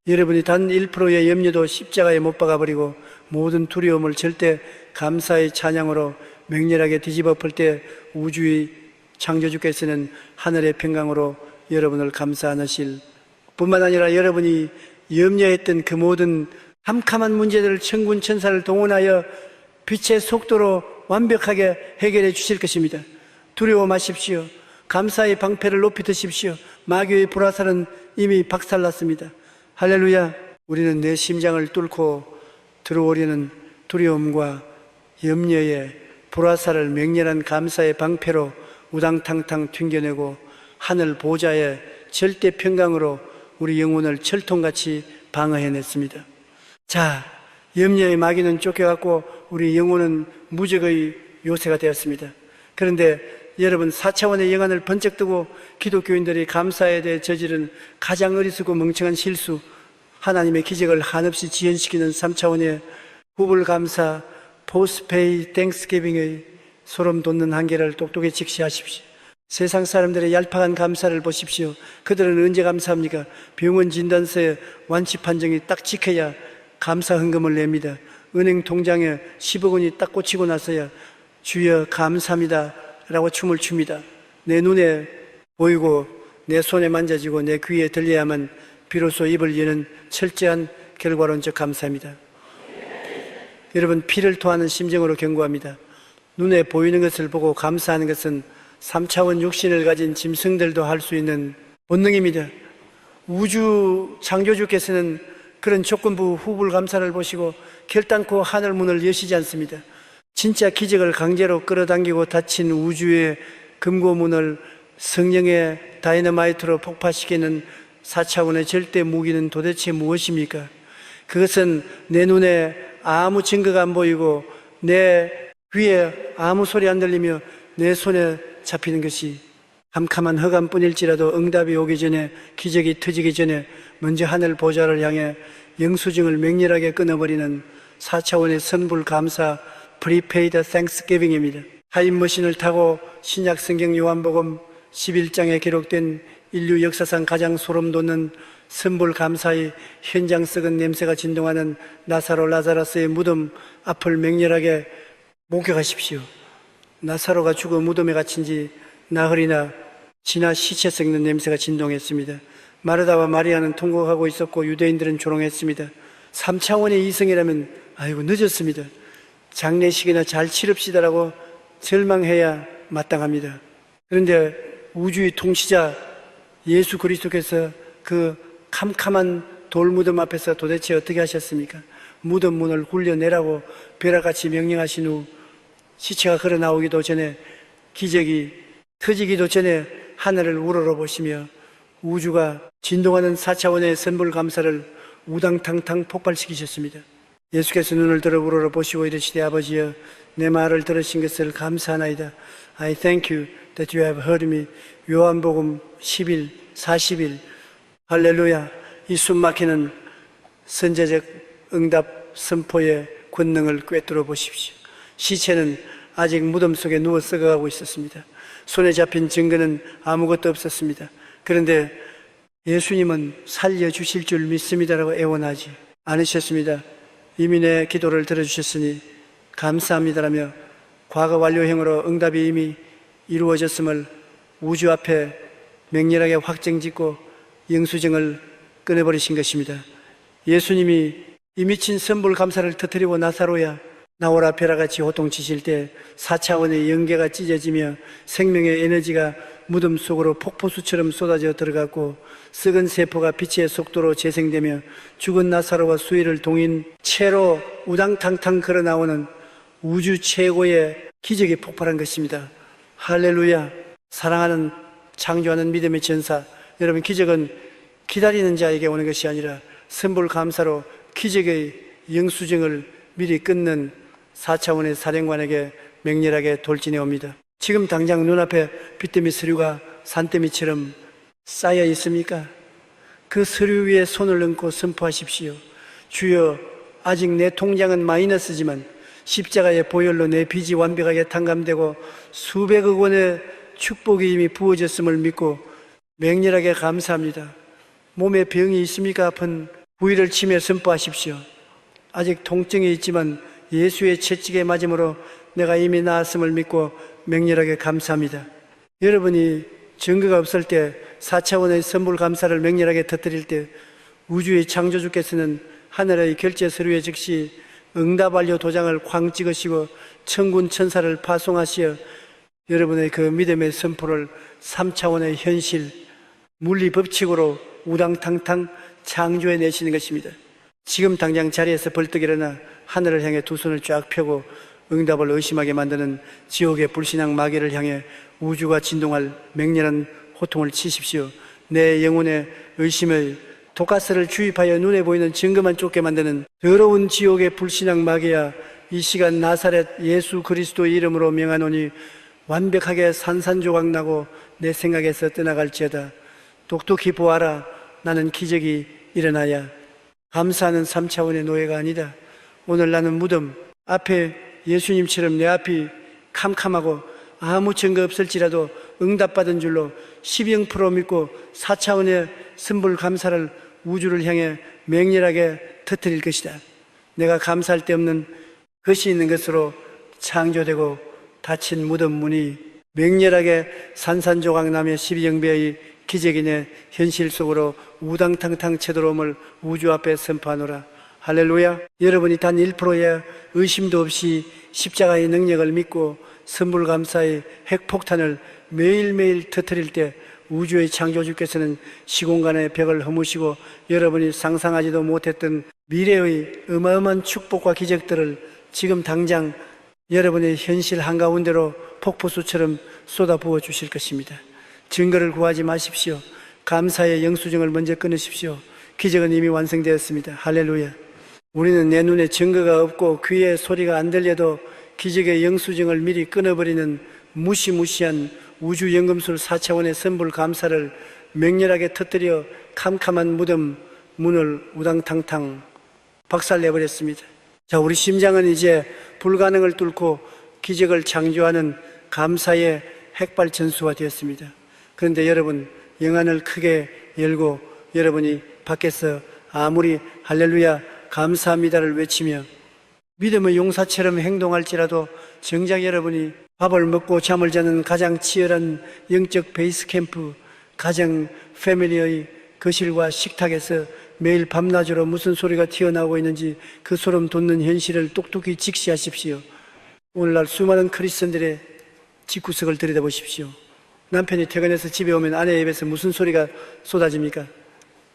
여러분이 단 1%의 염려도 십자가에 못 박아버리고 모든 두려움을 절대 감사의 찬양으로 맹렬하게 뒤집어 엎을 때 우주의 창조주께서는 하늘의 평강으로 여러분을 감싸안으실 뿐만 아니라 여러분이 염려했던 그 모든 캄캄한 문제들을 천군 천사를 동원하여 빛의 속도로 완벽하게 해결해 주실 것입니다. 두려워 마십시오. 감사의 방패를 높이 드십시오. 마귀의 불화살은 이미 박살났습니다. 할렐루야. 우리는 내 심장을 뚫고 들어오려는 두려움과 염려의 불화살을 맹렬한 감사의 방패로 우당탕탕 튕겨내고 하늘 보좌의 절대 평강으로 우리 영혼을 철통같이 방어해냈습니다. 자, 염려의 마귀는 쫓겨갔고 우리 영혼은 무적의 요새가 되었습니다. 그런데 여러분, 4차원의 영안을 번쩍 뜨고 기독교인들이 감사에 대해 저지른 가장 어리석고 멍청한 실수, 하나님의 기적을 한없이 지연시키는 3차원의 후불감사, 포스페이 땡스기빙의 소름 돋는 한계를 똑똑히 직시하십시오. 세상 사람들의 얄팍한 감사를 보십시오. 그들은 언제 감사합니까? 병원 진단서에 완치 판정이 딱 찍혀야 감사 헌금을 냅니다. 은행 통장에 10억 원이 딱 꽂히고 나서야 주여 감사합니다 라고 춤을 춥니다. 내 눈에 보이고 내 손에 만져지고 내 귀에 들려야만 비로소 입을 여는 철저한 결과론적 감사입니다. 여러분, 피를 토하는 심정으로 경고합니다. 눈에 보이는 것을 보고 감사하는 것은 3차원 육신을 가진 짐승들도 할 수 있는 본능입니다. 우주 창조주께서는 그런 조건부 후불감사를 보시고 결단코 하늘 문을 여시지 않습니다. 진짜 기적을 강제로 끌어당기고 닫힌 우주의 금고문을 성령의 다이너마이트로 폭파시키는 4차원의 절대 무기는 도대체 무엇입니까? 그것은 내 눈에 아무 증거가 안 보이고 내 귀에 아무 소리 안 들리며 내 손에 잡히는 것이 캄캄한 흑암뿐일지라도 응답이 오기 전에, 기적이 터지기 전에 먼저 하늘 보좌를 향해 영수증을 맹렬하게 끊어버리는 4차원의 선불 감사, 프리페이드 땡스기빙입니다. 타임머신을 타고 신약 성경 요한복음 11장에 기록된 인류 역사상 가장 소름 돋는 선불 감사의 현장 썩은 냄새가 진동하는 나사로 라자라스의 무덤 앞을 맹렬하게 목격하십시오. 나사로가 죽어 무덤에 갇힌 지 나흘이나 지나 시체 썩는 냄새가 진동했습니다. 마르다와 마리아는 통곡하고 있었고 유대인들은 조롱했습니다. 3차원의 이성이라면 아이고 늦었습니다. 장례식이나 잘 치릅시다라고 절망해야 마땅합니다. 그런데 우주의 통치자 예수 그리스도께서 그 캄캄한 돌무덤 앞에서 도대체 어떻게 하셨습니까? 무덤 문을 굴려내라고 벼락같이 명령하신 후 시체가 걸어 나오기도 전에, 기적이 터지기도 전에 하늘을 우러러보시며 우주가 진동하는 4차원의 선불 감사를 우당탕탕 폭발시키셨습니다. 예수께서 눈을 들어 우러러보시고 이르시되 아버지여 내 말을 들으신 것을 감사하나이다. I thank you that you have heard me. 요한복음 10일 40일. 할렐루야. 이 숨막히는 선제적 응답 선포의 권능을 꿰뚫어 보십시오. 시체는 아직 무덤 속에 누워 썩어가고 있었습니다. 손에 잡힌 증거는 아무것도 없었습니다. 그런데 예수님은 살려주실 줄 믿습니다라고 애원하지 않으셨습니다. 이미 내 기도를 들어주셨으니 감사합니다라며 과거 완료형으로 응답이 이미 이루어졌음을 우주 앞에 맹렬하게 확정짓고 영수증을 끊어버리신 것입니다. 예수님이 이 미친 선불 감사를 터뜨리고 나사로야 나오라 벼락같이 호통치실 때 4차원의 연계가 찢어지며 생명의 에너지가 무덤 속으로 폭포수처럼 쏟아져 들어갔고 썩은 세포가 빛의 속도로 재생되며 죽은 나사로와 수위를 동인 채로 우당탕탕 걸어 나오는 우주 최고의 기적이 폭발한 것입니다. 할렐루야. 사랑하는 창조하는 믿음의 전사 여러분, 기적은 기다리는 자에게 오는 것이 아니라 선불 감사로 기적의 영수증을 미리 끊는 4차원의 사령관에게 맹렬하게 돌진해 옵니다. 지금 당장 눈앞에 빚더미 서류가 산더미처럼 쌓여 있습니까? 그 서류 위에 손을 얹고 선포하십시오. 주여, 아직 내 통장은 마이너스지만 십자가의 보혈로 내 빚이 완벽하게 탕감되고 수백억 원의 축복이 이미 부어졌음을 믿고 맹렬하게 감사합니다. 몸에 병이 있습니까? 아픈 부위를 치며 선포하십시오. 아직 통증이 있지만 예수의 채찍에 맞음으로 내가 이미 나았음을 믿고 맹렬하게 감사합니다. 여러분이 증거가 없을 때 4차원의 선불 감사를 맹렬하게 터뜨릴 때 우주의 창조주께서는 하늘의 결제 서류에 즉시 응답 완료 도장을 쾅 찍으시고 천군 천사를 파송하시어 여러분의 그 믿음의 선포를 3차원의 현실 물리 법칙으로 우당탕탕 창조해 내시는 것입니다. 지금 당장 자리에서 벌떡 일어나 하늘을 향해 두 손을 쫙 펴고 응답을 의심하게 만드는 지옥의 불신앙 마귀를 향해 우주가 진동할 맹렬한 호통을 치십시오. 내 영혼의 의심을 독가스를 주입하여 눈에 보이는 증거만 쫓게 만드는 더러운 지옥의 불신앙 마귀야, 이 시간 나사렛 예수 그리스도의 이름으로 명하노니 완벽하게 산산조각 나고 내 생각에서 떠나갈지어다. 똑똑히 보아라. 나는 기적이 일어나야. 감사하는 3차원의 노예가 아니다. 오늘 나는 무덤 앞에 예수님처럼 내 앞이 캄캄하고 아무 증거 없을지라도 응답받은 줄로 12% 믿고 4차원의 선불 감사를 우주를 향해 맹렬하게 터뜨릴 것이다. 내가 감사할 데 없는 것이 있는 것으로 창조되고 닫힌 무덤 문이 맹렬하게 산산조각 나며 12영배의 기적이 내 현실 속으로 우당탕탕 쳐들어옴을 우주 앞에 선포하노라. 할렐루야. 여러분이 단 1%의 의심도 없이 십자가의 능력을 믿고 선불 감사의 핵폭탄을 매일매일 터뜨릴 때 우주의 창조주께서는 시공간의 벽을 허무시고 여러분이 상상하지도 못했던 미래의 어마어마한 축복과 기적들을 지금 당장 여러분의 현실 한가운데로 폭포수처럼 쏟아부어 주실 것입니다. 증거를 구하지 마십시오. 감사의 영수증을 먼저 끊으십시오. 기적은 이미 완성되었습니다. 할렐루야. 우리는 내 눈에 증거가 없고 귀에 소리가 안 들려도 기적의 영수증을 미리 끊어버리는 무시무시한 우주연금술 4차원의 선불 감사를 맹렬하게 터뜨려 캄캄한 무덤 문을 우당탕탕 박살내버렸습니다. 자, 우리 심장은 이제 불가능을 뚫고 기적을 창조하는 감사의 핵발전소가 되었습니다. 그런데 여러분, 영안을 크게 열고 여러분이 밖에서 아무리 할렐루야 감사합니다를 외치며 믿음의 용사처럼 행동할지라도 정작 여러분이 밥을 먹고 잠을 자는 가장 치열한 영적 베이스 캠프, 가정 패밀리의 거실과 식탁에서 매일 밤낮으로 무슨 소리가 튀어나오고 있는지 그 소름 돋는 현실을 똑똑히 직시하십시오. 오늘날 수많은 크리스천들의 집구석을 들여다보십시오. 남편이 퇴근해서 집에 오면 아내의 입에서 무슨 소리가 쏟아집니까?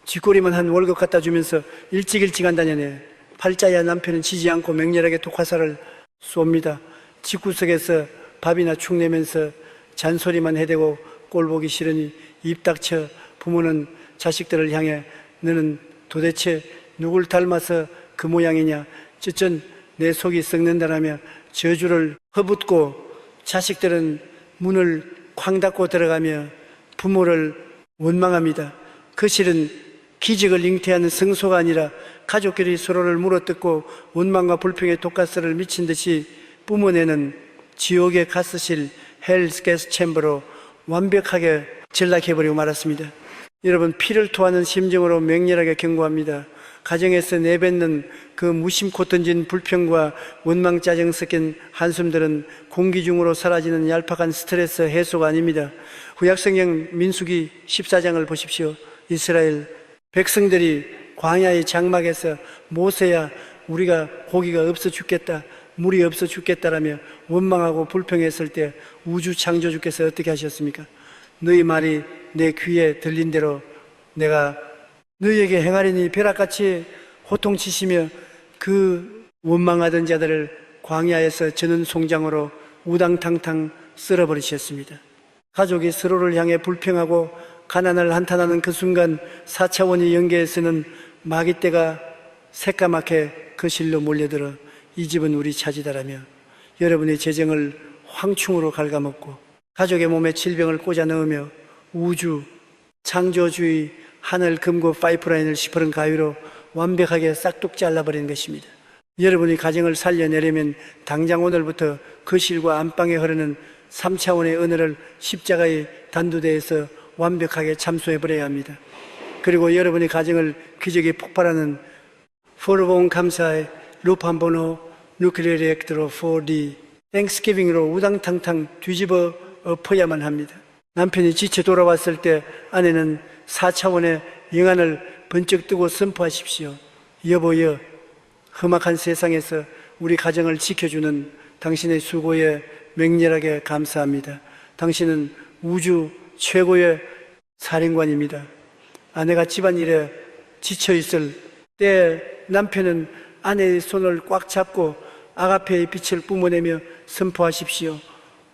쥐꼬리만 한 월급 갖다 주면서 일찍 한다냐네. 팔자야 남편은 지지 않고 맹렬하게 독화살을 쏩니다. 집구석에서 밥이나 축 내면서 잔소리만 해대고 꼴보기 싫으니 입 닥쳐. 부모는 자식들을 향해 너는 도대체 누굴 닮아서 그 모양이냐, 쩌쩐 내 속이 썩는다라며 저주를 허붓고, 자식들은 문을 쾅 닫고 들어가며 부모를 원망합니다. 그 실은 기적을 잉태하는 성소가 아니라 가족끼리 서로를 물어뜯고 원망과 불평의 독가스를 미친 듯이 뿜어내는 지옥의 가스실 헬스 가스 챔버로 완벽하게 전락해버리고 말았습니다. 여러분, 피를 토하는 심정으로 맹렬하게 경고합니다. 가정에서 내뱉는 그 무심코 던진 불평과 원망 짜증 섞인 한숨들은 공기 중으로 사라지는 얄팍한 스트레스 해소가 아닙니다. 구약성경 민수기 14장을 보십시오. 이스라엘 백성들이 광야의 장막에서 모세야 우리가 고기가 없어 죽겠다, 물이 없어 죽겠다라며 원망하고 불평했을 때 우주 창조주께서 어떻게 하셨습니까? 너희 말이 내 귀에 들린 대로 내가 너희에게 행하리니 벼락같이 호통치시며 그 원망하던 자들을 광야에서 저는 송장으로 우당탕탕 쓸어버리셨습니다. 가족이 서로를 향해 불평하고 가난을 한탄하는 그 순간 4차원의 영계에서는 마귀떼가 새까맣게 거실로 몰려들어 이 집은 우리 차지다라며 여러분의 재정을 황충으로 갉아먹고 가족의 몸에 질병을 꽂아 넣으며 우주, 창조주의, 하늘, 금고, 파이프라인을 시퍼런 가위로 완벽하게 싹둑 잘라버리는 것입니다. 여러분이 가정을 살려내려면 당장 오늘부터 거실과 안방에 흐르는 3차원의 언어를 십자가의 단두대에서 완벽하게 참소해버려야 합니다. 그리고 여러분의 가정을 기적이 폭발하는 포르봉 감사의 루판보노 누클리어 리액터로 4D 땡스기빙으로 우당탕탕 뒤집어 엎어야만 합니다. 남편이 지쳐 돌아왔을 때 아내는 4차원의 영안을 번쩍 뜨고 선포하십시오. 여보여, 험악한 세상에서 우리 가정을 지켜주는 당신의 수고에 맹렬하게 감사합니다. 당신은 우주 최고의 사령관입니다. 아내가 집안일에 지쳐있을 때 남편은 아내의 손을 꽉 잡고 아가페의 빛을 뿜어내며 선포하십시오.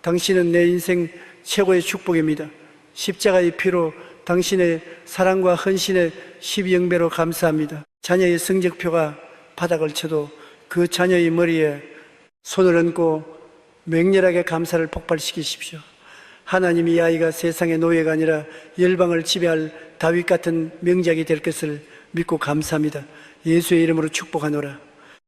당신은 내 인생 최고의 축복입니다. 십자가의 피로 당신의 사랑과 헌신의 12영배로 감사합니다. 자녀의 성적표가 바닥을 쳐도 그 자녀의 머리에 손을 얹고 맹렬하게 감사를 폭발시키십시오. 하나님이 이 아이가 세상의 노예가 아니라 열방을 지배할 다윗 같은 명작이 될 것을 믿고 감사합니다. 예수의 이름으로 축복하노라.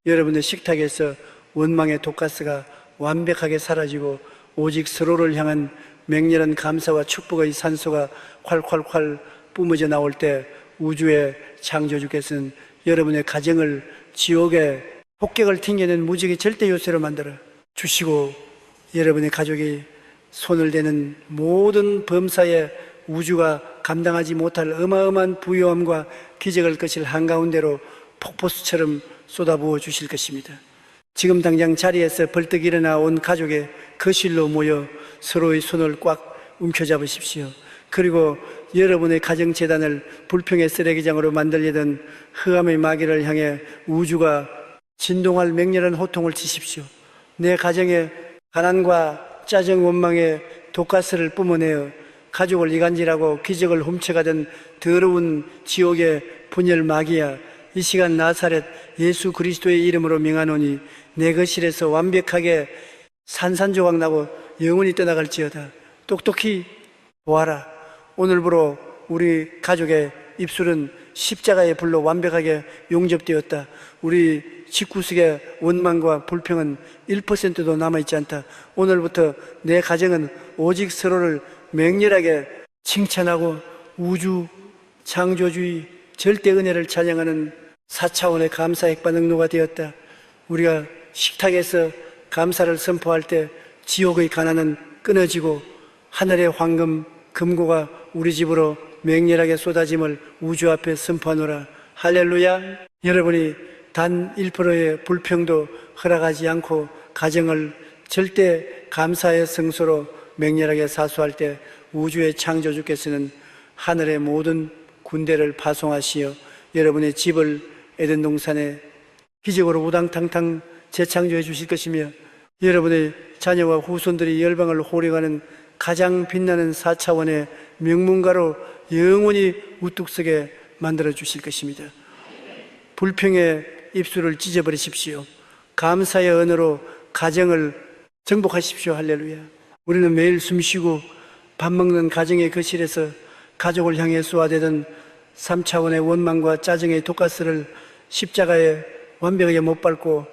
여러분의 식탁에서 원망의 독가스가 완벽하게 사라지고 오직 서로를 향한 맹렬한 감사와 축복의 산소가 콸콸콸 뿜어져 나올 때 우주의 창조주께서는 여러분의 가정을 지옥의 폭격을 튕겨낸 무적의 절대 요새로 만들어 주시고 여러분의 가족이 손을 대는 모든 범사에 우주가 감당하지 못할 어마어마한 부유함과 기적을 거칠 한가운데로 폭포수처럼 쏟아부어 주실 것입니다. 지금 당장 자리에서 벌떡 일어나 온 가족의 거실로 모여 서로의 손을 꽉 움켜잡으십시오. 그리고 여러분의 가정재단을 불평의 쓰레기장으로 만들려던 흑암의 마귀를 향해 우주가 진동할 맹렬한 호통을 치십시오. 내 가정에 가난과 짜증 원망의 독가스를 뿜어내어 가족을 이간질하고 기적을 훔쳐가던 더러운 지옥의 분열 마귀야, 이 시간 나사렛 예수 그리스도의 이름으로 명하노니 내 거실에서 완벽하게 산산조각 나고 영원히 떠나갈지어다. 똑똑히 보아라. 오늘부로 우리 가족의 입술은 십자가의 불로 완벽하게 용접되었다. 우리 집구석의 원망과 불평은 1%도 남아있지 않다. 오늘부터 내 가정은 오직 서로를 맹렬하게 칭찬하고 우주 창조주의 절대 은혜를 찬양하는 4차원의 감사 핵반응로가 되었다. 우리가 식탁에서 감사를 선포할 때 지옥의 가난은 끊어지고 하늘의 황금 금고가 우리 집으로 맹렬하게 쏟아짐을 우주 앞에 선포하노라. 할렐루야. 여러분이 단 1%의 불평도 허락하지 않고 가정을 절대 감사의 성소로 맹렬하게 사수할 때 우주의 창조주께서는 하늘의 모든 군대를 파송하시어 여러분의 집을 에덴 동산에 기적으로 우당탕탕 재창조해 주실 것이며 여러분의 자녀와 후손들이 열방을 호령하는 가장 빛나는 4차원의 명문가로 영원히 우뚝 서게 만들어 주실 것입니다. 불평의 입술을 찢어버리십시오. 감사의 언어로 가정을 정복하십시오. 할렐루야. 우리는 매일 숨쉬고 밥 먹는 가정의 거실에서 가족을 향해 쏘아대던 3차원의 원망과 짜증의 독가스를 십자가에 완벽하게 못 밟고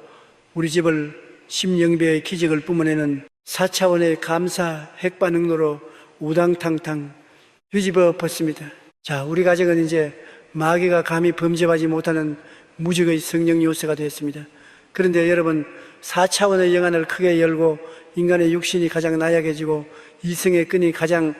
우리 집을 심령배의 기적을 뿜어내는 4차원의 감사 핵반응로로 우당탕탕 뒤집어 엎었습니다. 자, 우리 가정은 이제 마귀가 감히 범죄하지 못하는 무적의 성령 요새가 되었습니다. 그런데 여러분, 4차원의 영안을 크게 열고 인간의 육신이 가장 나약해지고 이성의 끈이 가장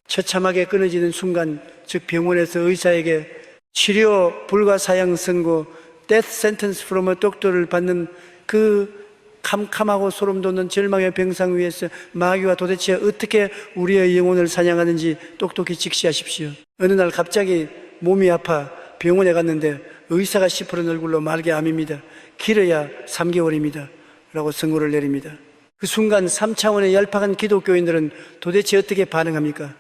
처참하게 끊어지는 순간, 즉 병원에서 의사에게 치료 불가사양 선고 death sentence from a doctor를 받는 그 캄캄하고 소름 돋는 절망의 병상 위에서 마귀가 도대체 어떻게 우리의 영혼을 사냥하는지 똑똑히 직시하십시오. 어느 날 갑자기 몸이 아파 병원에 갔는데 의사가 시퍼런 얼굴로 말기암입니다. 길어야 3개월입니다. 라고 선고를 내립니다. 그 순간 3차원의 얄팍한 기독교인들은 도대체 어떻게 반응합니까?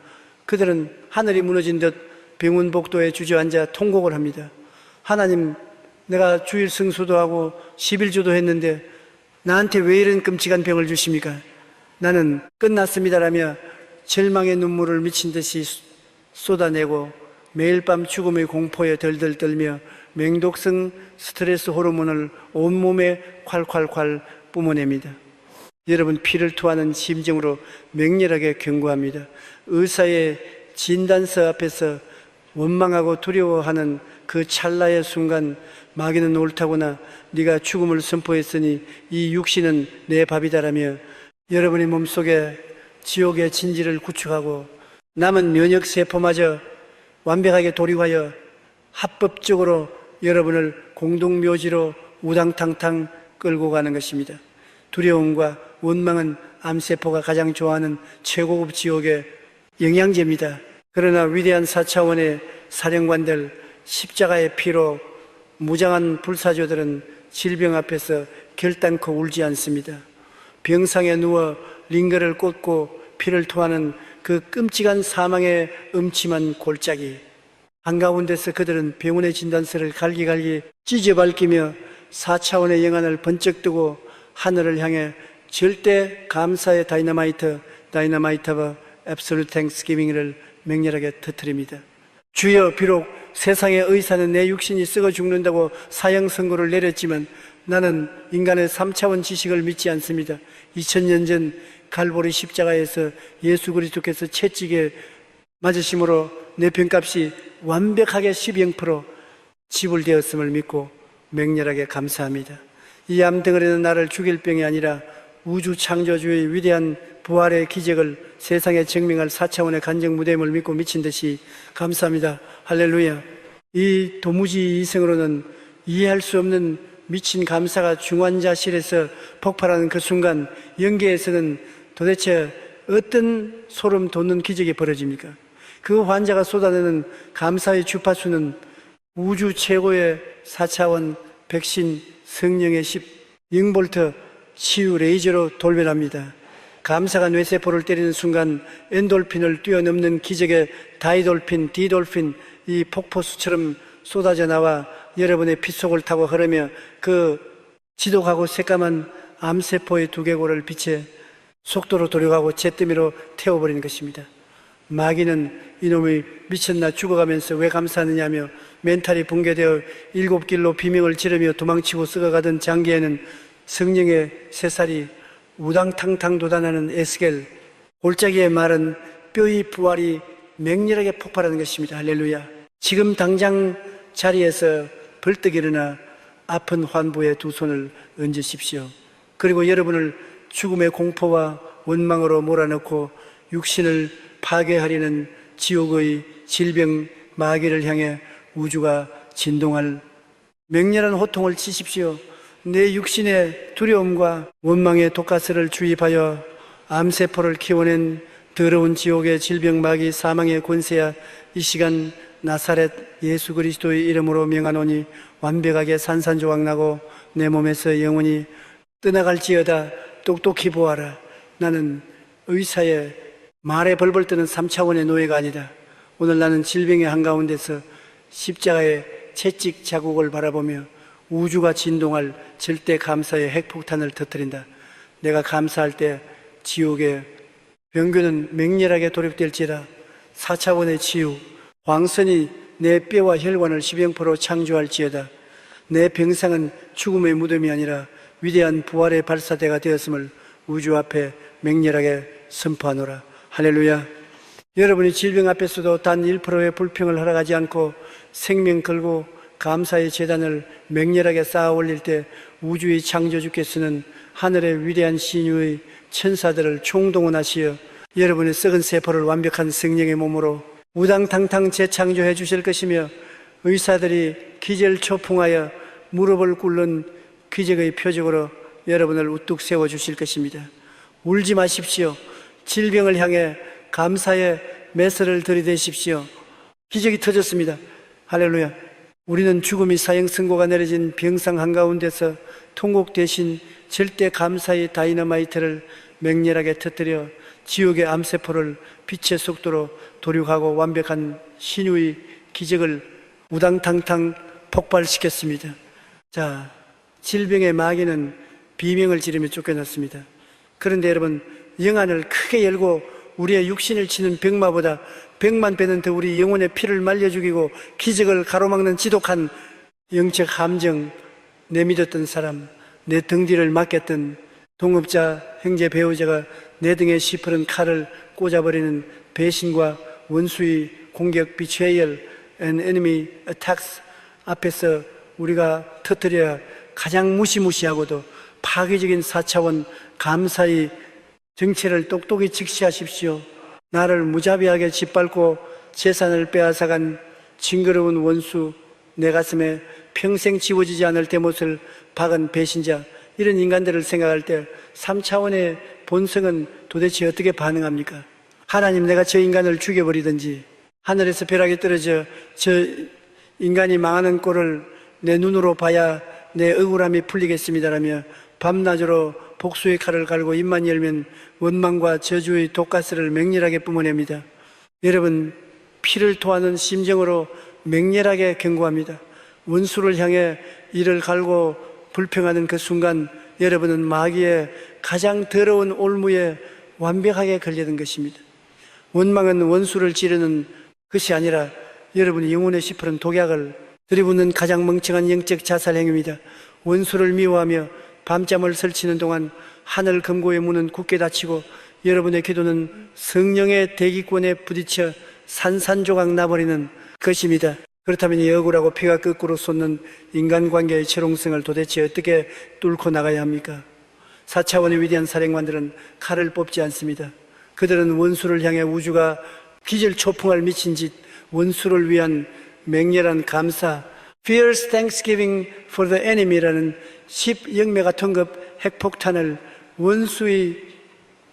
그들은 하늘이 무너진 듯 병원 복도에 주저앉아 통곡을 합니다. 하나님, 내가 주일 성수도 하고 11조도 했는데 나한테 왜 이런 끔찍한 병을 주십니까? 나는 끝났습니다라며 절망의 눈물을 미친 듯이 쏟아내고 매일 밤 죽음의 공포에 덜덜 떨며 맹독성 스트레스 호르몬을 온몸에 콸콸콸 뿜어냅니다. 여러분, 피를 토하는 심정으로 맹렬하게 경고합니다. 의사의 진단서 앞에서 원망하고 두려워하는 그 찰나의 순간 마귀는 옳다구나, 네가 죽음을 선포했으니 이 육신은 내 밥이다라며 여러분의 몸속에 지옥의 진지를 구축하고 남은 면역세포마저 완벽하게 도륙하여 합법적으로 여러분을 공동묘지로 우당탕탕 끌고 가는 것입니다. 두려움과 원망은 암세포가 가장 좋아하는 최고급 지옥의 영양제입니다. 그러나 위대한 4차원의 사령관들, 십자가의 피로 무장한 불사조들은 질병 앞에서 결단코 울지 않습니다. 병상에 누워 링거를 꽂고 피를 토하는 그 끔찍한 사망의 음침한 골짜기 한가운데서 그들은 병원의 진단서를 갈기갈기 찢어밟히며 4차원의 영안을 번쩍 뜨고 하늘을 향해 절대 감사의 다이너마이트 오브 앱솔루트 땡스기빙을 맹렬하게 터뜨립니다. 주여, 비록 세상의 의사는 내 육신이 썩어 죽는다고 사형 선고를 내렸지만 나는 인간의 3차원 지식을 믿지 않습니다. 2000년 전 갈보리 십자가에서 예수 그리스도께서 채찍에 맞으심으로 내 병값이 완벽하게 12% 지불되었음을 믿고 맹렬하게 감사합니다. 이 암덩어리는 나를 죽일 병이 아니라 우주 창조주의 위대한 부활의 기적을 세상에 증명할 4차원의 간증 무대임을 믿고 미친 듯이 감사합니다. 할렐루야. 이 도무지 이성으로는 이해할 수 없는 미친 감사가 중환자실에서 폭발하는 그 순간 영계에서는 도대체 어떤 소름 돋는 기적이 벌어집니까? 그 환자가 쏟아내는 감사의 주파수는 우주 최고의 4차원 백신 성령의 10볼트 치유 레이저로 돌변합니다. 감사가 뇌세포를 때리는 순간 엔돌핀을 뛰어넘는 기적의 다이돌핀, 디돌핀, 이 폭포수처럼 쏟아져 나와 여러분의 핏속을 타고 흐르며 그 지독하고 새까만 암세포의 두개골을 빛에 속도로 도려가고 잿더미로 태워버리는 것입니다. 마귀는 이놈이 미쳤나 죽어가면서 왜 감사하느냐며 멘탈이 붕괴되어 7길로 비명을 지르며 도망치고 썩어가던 장기에는 성령의 새살이 우당탕탕 돋아나는 에스겔, 골짜기의 마른 뼈의 부활이 맹렬하게 폭발하는 것입니다. 할렐루야. 지금 당장 자리에서 벌떡 일어나 아픈 환부의 두 손을 얹으십시오. 그리고 여러분을 죽음의 공포와 원망으로 몰아넣고 육신을 파괴하려는 지옥의 질병 마귀를 향해 우주가 진동할 맹렬한 호통을 치십시오. 내 육신의 두려움과 원망의 독가스를 주입하여 암세포를 키워낸 더러운 지옥의 질병 마귀 사망의 권세야 이 시간 나사렛 예수 그리스도의 이름으로 명하노니 완벽하게 산산조각나고 내 몸에서 영원히 떠나갈지어다. 똑똑히 보아라. 나는 의사의 말에 벌벌 뜨는 3차원의 노예가 아니다. 오늘 나는 질병의 한가운데서 십자가의 채찍 자국을 바라보며 우주가 진동할 절대 감사의 핵폭탄을 터뜨린다. 내가 감사할 때 지옥의 병균은 맹렬하게 돌입될지라. 4차원의 치유, 황선이 내 뼈와 혈관을 십영포로 창조할지어다. 내 병상은 죽음의 무덤이 아니라 위대한 부활의 발사대가 되었음을 우주 앞에 맹렬하게 선포하노라. 할렐루야. 여러분이 질병 앞에서도 단 1%의 불평을 허락하지 않고 생명 걸고 감사의 재단을 맹렬하게 쌓아 올릴 때 우주의 창조주께서는 하늘의 위대한 신유의 천사들을 총동원하시어 여러분의 썩은 세포를 완벽한 성령의 몸으로 우당탕탕 재창조해 주실 것이며 의사들이 기절초풍하여 무릎을 꿇는 기적의 표적으로 여러분을 우뚝 세워주실 것입니다. 울지 마십시오. 질병을 향해 감사의 메스를 들이대십시오. 기적이 터졌습니다. 할렐루야. 우리는 죽음이 사형 선고가 내려진 병상 한가운데서 통곡 대신 절대 감사의 다이너마이트를 맹렬하게 터뜨려 지옥의 암세포를 빛의 속도로 도륙하고 완벽한 신유의 기적을 우당탕탕 폭발시켰습니다. 자, 질병의 마귀는 비명을 지르며 쫓겨났습니다. 그런데 여러분, 영안을 크게 열고 우리의 육신을 치는 병마보다 100만 배는 더 우리 영혼의 피를 말려 죽이고 기적을 가로막는 지독한 영적 함정, 내 믿었던 사람, 내 등 뒤를 맡겼던 동업자, 형제, 배우자가 내 등에 시퍼런 칼을 꽂아버리는 배신과 원수의 공격, betrayal and enemy attacks 앞에서 우리가 터뜨려야 가장 무시무시하고도 파괴적인 4차원 감사의 정체를 똑똑히 직시하십시오. 나를 무자비하게 짓밟고 재산을 빼앗아간 징그러운 원수, 내 가슴에 평생 지워지지 않을 대못을 박은 배신자, 이런 인간들을 생각할 때 3차원의 본성은 도대체 어떻게 반응합니까? 하나님, 내가 저 인간을 죽여버리든지 하늘에서 벼락이 떨어져 저 인간이 망하는 꼴을 내 눈으로 봐야 내 억울함이 풀리겠습니다라며 밤낮으로 복수의 칼을 갈고 입만 열면 원망과 저주의 독가스를 맹렬하게 뿜어냅니다. 여러분, 피를 토하는 심정으로 맹렬하게 경고합니다. 원수를 향해 이를 갈고 불평하는 그 순간 여러분은 마귀의 가장 더러운 올무에 완벽하게 걸려든 것입니다. 원망은 원수를 찌르는 것이 아니라 여러분이 영혼에 시퍼런 독약을 들이붓는 가장 멍청한 영적 자살 행위입니다. 원수를 미워하며 밤잠을 설치는 동안 하늘 금고의 문은 굳게 닫히고 여러분의 기도는 성령의 대기권에 부딪혀 산산조각 나버리는 것입니다. 그렇다면 이 억울하고 피가 거꾸로 솟는 인간관계의 철옹성을 도대체 어떻게 뚫고 나가야 합니까? 4차원의 위대한 사령관들은 칼을 뽑지 않습니다. 그들은 원수를 향해 우주가 기절초풍을 미친 짓, 원수를 위한 맹렬한 감사, Fierce Thanksgiving for the Enemy라는 10영메가 톤급 핵폭탄을 원수의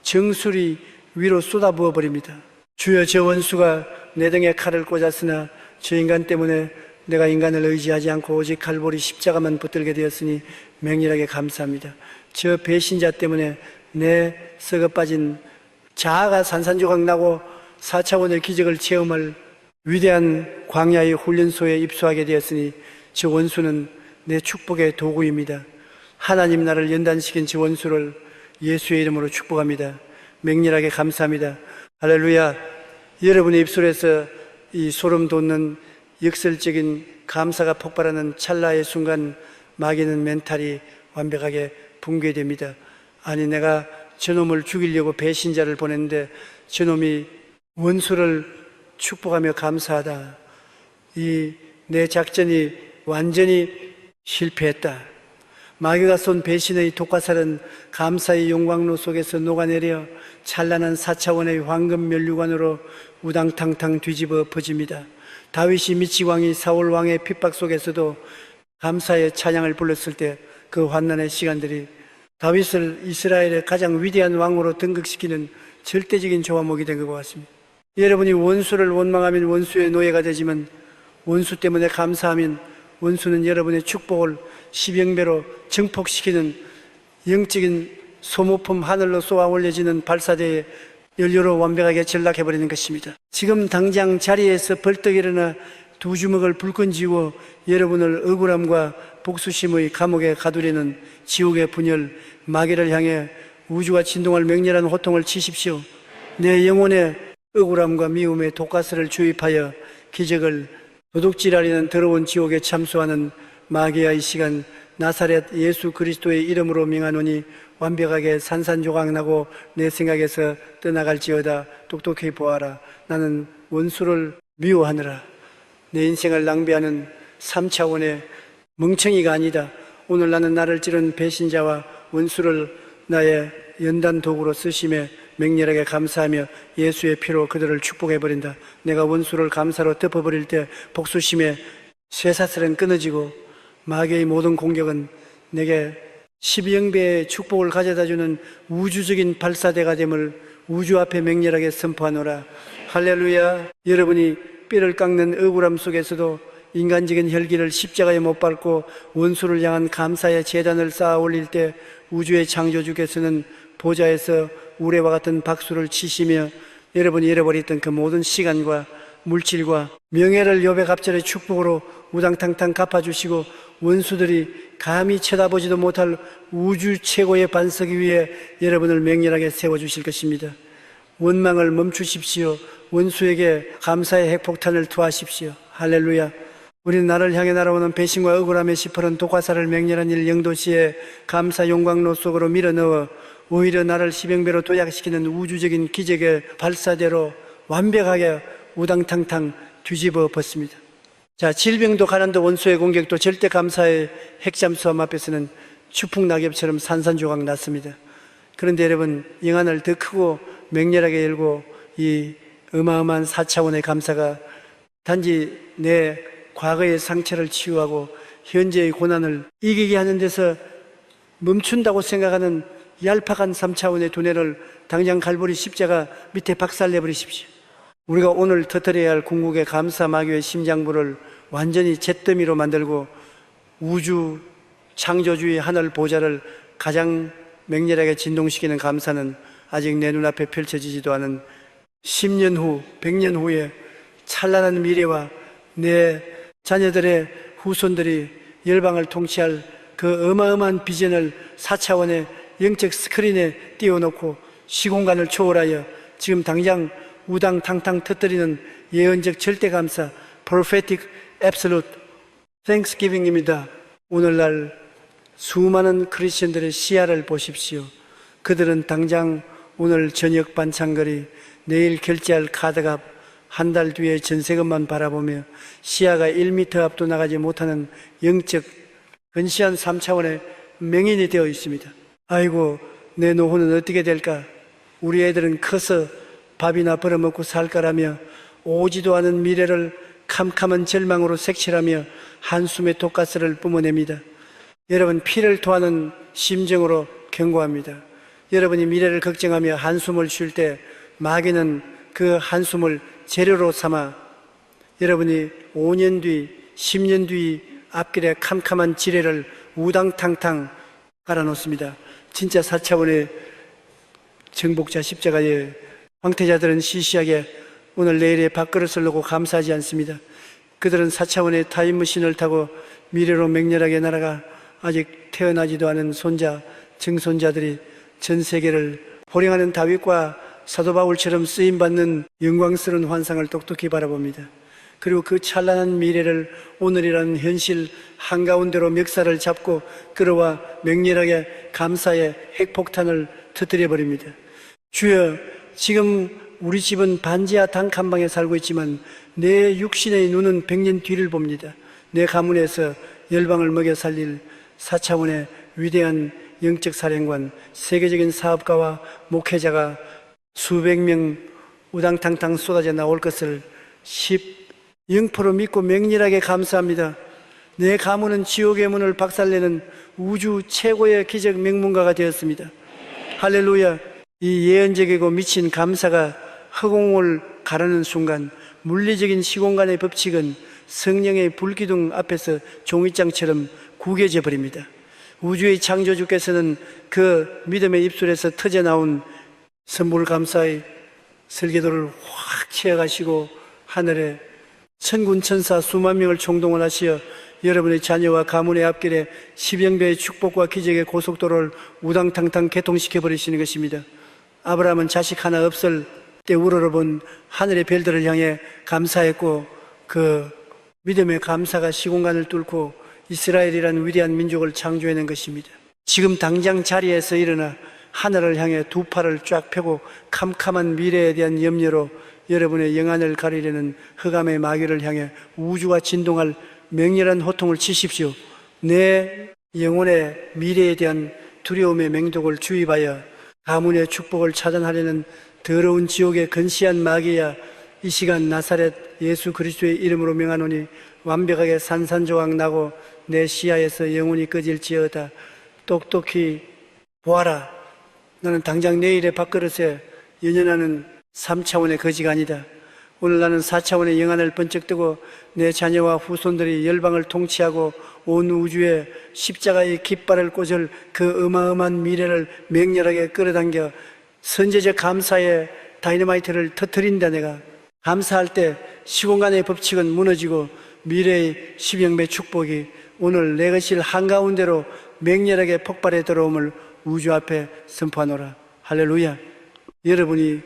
정수리 위로 쏟아부어 버립니다. 주여, 저 원수가 내 등에 칼을 꽂았으나 저 인간 때문에 내가 인간을 의지하지 않고 오직 칼보리 십자가만 붙들게 되었으니 맹렬하게 감사합니다. 저 배신자 때문에 내 썩어빠진 자아가 산산조각 나고 4차원의 기적을 체험할 위대한 광야의 훈련소에 입소하게 되었으니 저 원수는 내 축복의 도구입니다. 하나님 나를 연단시킨 저 원수를 예수의 이름으로 축복합니다. 맹렬하게 감사합니다. 할렐루야. 여러분의 입술에서 이 소름 돋는 역설적인 감사가 폭발하는 찰나의 순간 마귀는 멘탈이 완벽하게 붕괴됩니다. 아니, 내가 저놈을 죽이려고 배신자를 보냈는데 저놈이 원수를 축복하며 감사하다. 이 내 작전이 완전히 실패했다. 마귀가 쏜 배신의 독화살은 감사의 용광로 속에서 녹아내려 찬란한 4차원의 황금 면류관으로 우당탕탕 뒤집어 퍼집니다. 다윗이 미치왕이 사울 왕의 핍박 속에서도 감사의 찬양을 불렀을 때 그 환난의 시간들이 다윗을 이스라엘의 가장 위대한 왕으로 등극시키는 절대적인 조화목이 된 것 같습니다. 여러분이 원수를 원망하면 원수의 노예가 되지만 원수 때문에 감사하면 원수는 여러분의 축복을 10영배로 증폭시키는 영적인 소모품 하늘로 쏘아 올려지는 발사대의 연료로 완벽하게 전락해버리는 것입니다. 지금 당장 자리에서 벌떡 일어나 두 주먹을 불끈 쥐고 여러분을 억울함과 복수심의 감옥에 가두려는 지옥의 분열, 마귀를 향해 우주가 진동할 맹렬한 호통을 치십시오. 내 영혼의 억울함과 미움의 독가스를 주입하여 기적을 도둑질하려는 더러운 지옥에 참수하는 마귀야, 이 시간 나사렛 예수 그리스도의 이름으로 명하노니 완벽하게 산산조각나고 내 생각에서 떠나갈지어다. 똑똑히 보아라. 나는 원수를 미워하느라. 내 인생을 낭비하는 3차원의 멍청이가 아니다. 오늘 나는 나를 찌른 배신자와 원수를 나의 연단 도구로 쓰심에 맹렬하게 감사하며 예수의 피로 그들을 축복해버린다. 내가 원수를 감사로 덮어버릴 때 복수심에 쇠사슬은 끊어지고 마귀의 모든 공격은 내게 12영배의 축복을 가져다주는 우주적인 발사대가 됨을 우주 앞에 맹렬하게 선포하노라. 할렐루야. 여러분이 뼈를 깎는 억울함 속에서도 인간적인 혈기를 십자가에 못 밟고 원수를 향한 감사의 제단을 쌓아 올릴 때 우주의 창조주께서는 보좌에서 우레와 같은 박수를 치시며 여러분이 잃어버렸던 그 모든 시간과 물질과 명예를 욥의 갑절의 축복으로 우당탕탕 갚아주시고 원수들이 감히 쳐다보지도 못할 우주 최고의 반석 위에 여러분을 맹렬하게 세워주실 것입니다. 원망을 멈추십시오. 원수에게 감사의 핵폭탄을 투하십시오. 할렐루야. 우리는 나를 향해 날아오는 배신과 억울함에 시퍼런 독화살을 맹렬한 일 영도시에 감사 용광로 속으로 밀어넣어 오히려 나를 10영배로 도약시키는 우주적인 기적의 발사대로 완벽하게 우당탕탕 뒤집어 엎었습니다. 자, 질병도 가난도 원수의 공격도 절대 감사의 핵잠수함 앞에서는 추풍낙엽처럼 산산조각 났습니다. 그런데 여러분, 영안을 더 크고 맹렬하게 열고 이 어마어마한 4차원의 감사가 단지 내 과거의 상처를 치유하고 현재의 고난을 이기게 하는 데서 멈춘다고 생각하는 얄팍한 3차원의 두뇌를 당장 갈보리 십자가 밑에 박살내버리십시오. 우리가 오늘 터뜨려야 할 궁극의 감사 마귀의 심장부를 완전히 잿더미로 만들고 우주 창조주의 하늘 보좌를 가장 맹렬하게 진동시키는 감사는 아직 내 눈앞에 펼쳐지지도 않은 10년 후, 100년 후에 찬란한 미래와 내 자녀들의 후손들이 열방을 통치할 그 어마어마한 비전을 4차원의 영적 스크린에 띄워놓고 시공간을 초월하여 지금 당장 우당탕탕 터뜨리는 예언적 절대감사 Prophetic Absolute Thanksgiving입니다. 오늘날 수많은 크리스천들의 시야를 보십시오. 그들은 당장 오늘 저녁 반찬거리, 내일 결제할 카드값, 한 달 뒤에 전세금만 바라보며 시야가 1m 앞도 나가지 못하는 영적 근시한 3차원의 맹인이 되어 있습니다. 아이고, 내 노후는 어떻게 될까? 우리 애들은 커서 밥이나 벌어먹고 살까라며 오지도 않은 미래를 캄캄한 절망으로 색칠하며 한숨의 독가스를 뿜어냅니다. 여러분, 피를 토하는 심정으로 경고합니다. 여러분이 미래를 걱정하며 한숨을 쉴 때 마귀는 그 한숨을 재료로 삼아 여러분이 5년 뒤, 10년 뒤 앞길에 캄캄한 지뢰를 우당탕탕 깔아놓습니다. 진짜 4차원의 정복자 십자가의 황태자들은 시시하게 오늘 내일의 밥그릇을 놓고 감사하지 않습니다. 그들은 4차원의 타임머신을 타고 미래로 맹렬하게 날아가 아직 태어나지도 않은 손자, 증손자들이 전 세계를 호령하는 다윗과 사도 바울처럼 쓰임받는 영광스러운 환상을 똑똑히 바라봅니다. 그리고 그 찬란한 미래를 오늘이라는 현실 한가운데로 멱살을 잡고 끌어와 맹렬하게 감사의 핵폭탄을 터뜨려 버립니다. 주여, 지금 우리 집은 반지하 단칸방에 살고 있지만 내 육신의 눈은 100년 뒤를 봅니다. 내 가문에서 열방을 먹여 살릴 4차원의 위대한 영적 사령관, 세계적인 사업가와 목회자가 수백 명 우당탕탕 쏟아져 나올 것을 0% 믿고 맹렬하게 감사합니다. 내 가문은 지옥의 문을 박살내는 우주 최고의 기적 명문가가 되었습니다. 할렐루야. 이 예언적이고 미친 감사가 허공을 가르는 순간 물리적인 시공간의 법칙은 성령의 불기둥 앞에서 종이장처럼 구겨져 버립니다. 우주의 창조주께서는 그 믿음의 입술에서 터져나온 선물 감사의 설계도를 확 채워가시고 하늘에 천군 천사 수만 명을 총동원 하시어 여러분의 자녀와 가문의 앞길에 십영배의 축복과 기적의 고속도로를 우당탕탕 개통시켜 버리시는 것입니다. 아브라함은 자식 하나 없을 때 우러러본 하늘의 별들을 향해 감사했고, 그 믿음의 감사가 시공간을 뚫고 이스라엘이라는 위대한 민족을 창조해낸 것입니다. 지금 당장 자리에서 일어나 하늘을 향해 두 팔을 쫙 펴고 캄캄한 미래에 대한 염려로 여러분의 영안을 가리려는 흑암의 마귀를 향해 우주가 진동할 맹렬한 호통을 치십시오. 내 영혼의 미래에 대한 두려움의 맹독을 주입하여 가문의 축복을 차단하려는 더러운 지옥의 건시한 마귀야, 이 시간 나사렛 예수 그리스도의 이름으로 명하노니 완벽하게 산산조각 나고 내 시야에서 영혼이 꺼질지어다. 똑똑히 보아라. 나는 당장 내일의 밥그릇에 연연하는 3차원의 거지가 아니다. 오늘 나는 4차원의 영안을 번쩍 뜨고 내 자녀와 후손들이 열방을 통치하고 온 우주에 십자가의 깃발을 꽂을 그 어마어마한 미래를 맹렬하게 끌어당겨 선제적 감사의 다이너마이트를 터뜨린다. 내가 감사할 때 시공간의 법칙은 무너지고 미래의 십영배 축복이 오늘 내 것일 한가운데로 맹렬하게 폭발해 들어옴을 우주 앞에 선포하노라. 할렐루야. 여러분이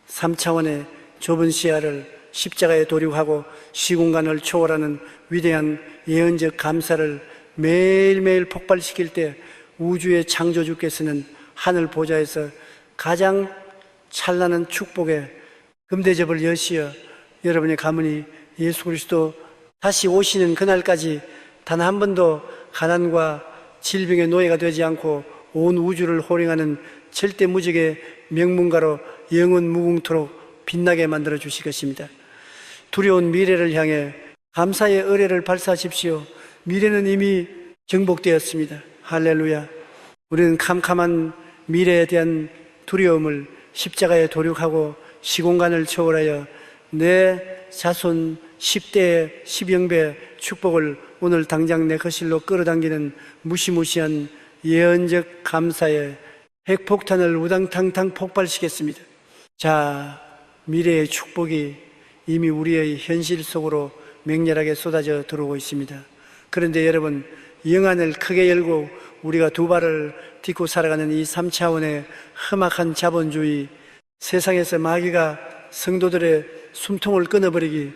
3차원의 좁은 시야를 십자가에 도륙하고 시공간을 초월하는 위대한 예언적 감사를 매일매일 폭발시킬 때 우주의 창조주께서는 하늘 보좌에서 가장 찬란한 축복의 금대접을 여시어 여러분의 가문이 예수 그리스도 다시 오시는 그날까지 단 한 번도 가난과 질병의 노예가 되지 않고 온 우주를 호령하는 절대 무적의 명문가로 영원 무궁토록 빛나게 만들어 주실 것입니다. 두려운 미래를 향해 감사의 의뢰를 발사하십시오. 미래는 이미 정복되었습니다. 할렐루야. 우리는 캄캄한 미래에 대한 두려움을 십자가에 도륙하고 시공간을 초월하여 내 자손 10대의 십영배 축복을 오늘 당장 내 거실로 끌어당기는 무시무시한 예언적 감사의 핵폭탄을 우당탕탕 폭발시켰습니다. 자, 미래의 축복이 이미 우리의 현실 속으로 맹렬하게 쏟아져 들어오고 있습니다. 그런데 여러분, 영안을 크게 열고 우리가 두 발을 딛고 살아가는 이 3차원의 험악한 자본주의, 세상에서 마귀가 성도들의 숨통을 끊어버리기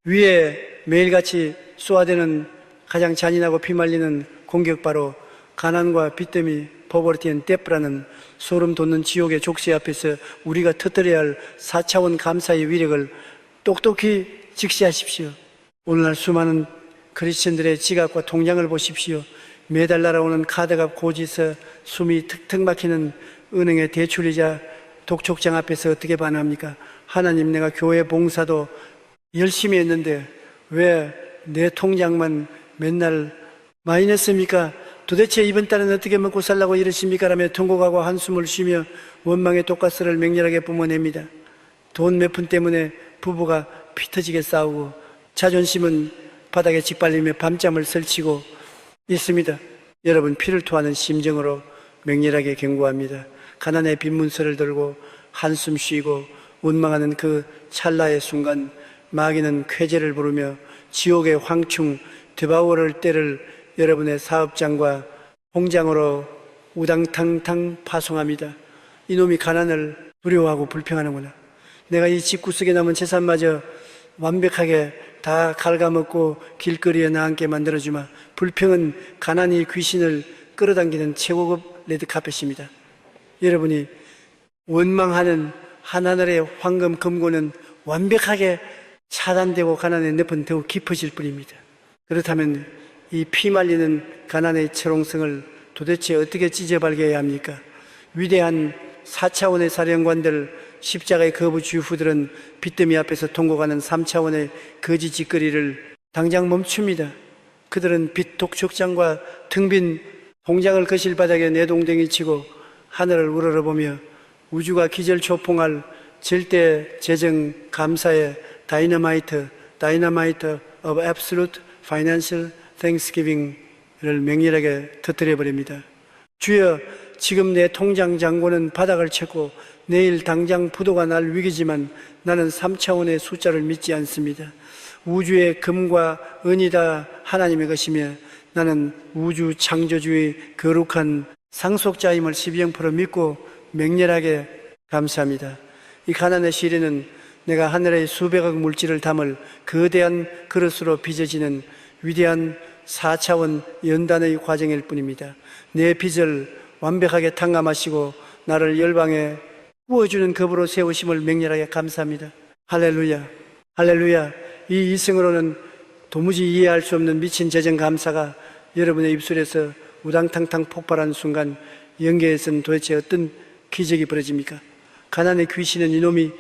위해 매일같이 쏘아대는 가장 잔인하고 피말리는 공격바로 가난과 빚더미, 포버티 앤 데프라는 소름 돋는 지옥의 족쇄 앞에서 우리가 터뜨려야 할 4차원 감사의 위력을 똑똑히 직시하십시오. 오늘날 수많은 크리스천들의 지갑과 통장을 보십시오. 매달 날아오는 카드값 고지서, 숨이 턱턱 막히는 은행의 대출이자 독촉장 앞에서 어떻게 반응합니까? 하나님, 내가 교회 봉사도 열심히 했는데 왜 내 통장만 맨날 마이너스입니까? 도대체 이번 달은 어떻게 먹고 살라고 이러십니까? 라며 통곡하고 한숨을 쉬며 원망의 독가스를 맹렬하게 뿜어냅니다. 돈 몇 푼 때문에 부부가 피 터지게 싸우고 자존심은 바닥에 짓밟리며 밤잠을 설치고 있습니다. 여러분, 피를 토하는 심정으로 맹렬하게 경고합니다. 가난의 빈문서를 들고 한숨 쉬고 원망하는 그 찰나의 순간 마귀는 쾌재를 부르며 지옥의 황충 드바오를 때를 여러분의 사업장과 공장으로 우당탕탕 파송합니다. 이놈이 가난을 두려워하고 불평하는구나. 내가 이 집구석에 남은 재산마저 완벽하게 다 갉아먹고 길거리에 나앉게 만들어주마. 불평은 가난이 귀신을 끌어당기는 최고급 레드카펫입니다. 여러분이 원망하는 하늘의 황금 금고는 완벽하게 차단되고 가난의 늪은 더욱 깊어질 뿐입니다. 그렇다면 이 피말리는 가난의 철옹성을 도대체 어떻게 찢어발견해야 합니까? 위대한 4차원의 사령관들, 십자가의 거부 주후들은 빚더미 앞에서 통곡하는 3차원의 거지 짓거리를 당장 멈춥니다. 그들은 빚 독촉장과 텅 빈 공장을 거실 바닥에 내동댕이 치고 하늘을 우러러보며 우주가 기절초풍할 절대 재정 감사의 다이너마이트 of absolute financial thanksgiving을 맹렬하게 터뜨려 버립니다. 주여, 지금 내 통장 잔고는 바닥을 쳤고 내일 당장 부도가 날 위기지만 나는 3차원의 숫자를 믿지 않습니다. 우주의 금과 은이 다 하나님의 것이며 나는 우주 창조주의 거룩한 상속자임을 12% 믿고 맹렬하게 감사합니다. 이 가난의 시련은 내가 하늘의 수백억 물질을 담을 거대한 그릇으로 빚어지는 위대한 4차원 연단의 과정일 뿐입니다. 내 빚을 완벽하게 탕감하시고 나를 열방에 부어주는 급으로 세우심을 맹렬하게 감사합니다. 할렐루야, 할렐루야. 이 이승으로는 도무지 이해할 수 없는 미친 재정 감사가 여러분의 입술에서 우당탕탕 폭발한 순간 영계에서는 도대체 어떤 기적이 벌어집니까? 가난의 귀신은 이놈이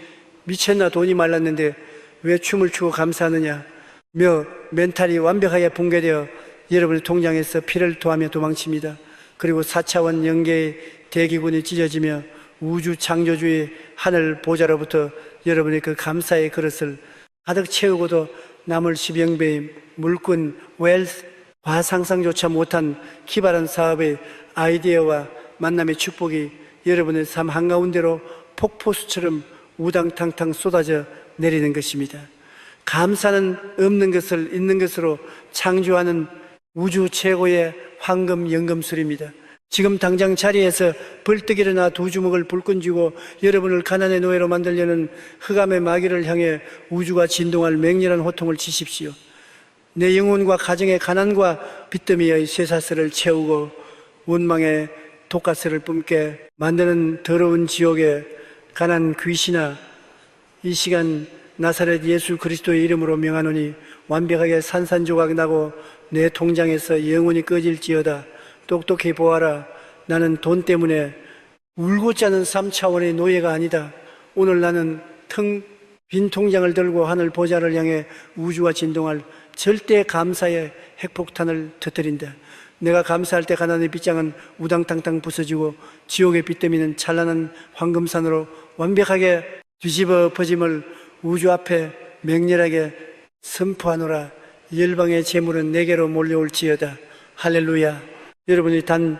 미쳤나 돈이 말랐는데 왜 춤을 추고 감사하느냐 며 멘탈이 완벽하게 붕괴되어 여러분의 통장에서 피를 토하며 도망칩니다. 그리고 4차원 영계의 대기군이 찢어지며 우주 창조주의 하늘 보좌로부터 여러분의 그 감사의 그릇을 가득 채우고도 남을 10여 배의 물권, 웰스, 과상상조차 못한 기발한 사업의 아이디어와 만남의 축복이 여러분의 삶 한가운데로 폭포수처럼 우당탕탕 쏟아져 내리는 것입니다. 감사는 없는 것을 있는 것으로 창조하는 우주 최고의 황금 연금술입니다. 지금 당장 자리에서 벌떡 일어나 두 주먹을 불끈 쥐고 여러분을 가난의 노예로 만들려는 흑암의 마귀를 향해 우주가 진동할 맹렬한 호통을 치십시오. 내 영혼과 가정의 가난과 빚더미의 쇠사슬을 채우고 원망의 독가스를 뿜게 만드는 더러운 지옥의 가난 귀신아, 이 시간 나사렛 예수 그리스도의 이름으로 명하노니 완벽하게 산산조각 나고 내 통장에서 영원히 꺼질지어다. 똑똑히 보아라. 나는 돈 때문에 울고 짜는 3차원의 노예가 아니다. 오늘 나는 텅 빈 통장을 들고 하늘 보좌를 향해 우주와 진동할 절대 감사의 핵폭탄을 터뜨린다. 내가 감사할 때 가난의 빗장은 우당탕탕 부서지고 지옥의 빚더미는 찬란한 황금산으로 완벽하게 뒤집어 엎어짐을 우주 앞에 맹렬하게 선포하노라. 열방의 재물은 내게로 몰려올지어다. 할렐루야. 여러분이 단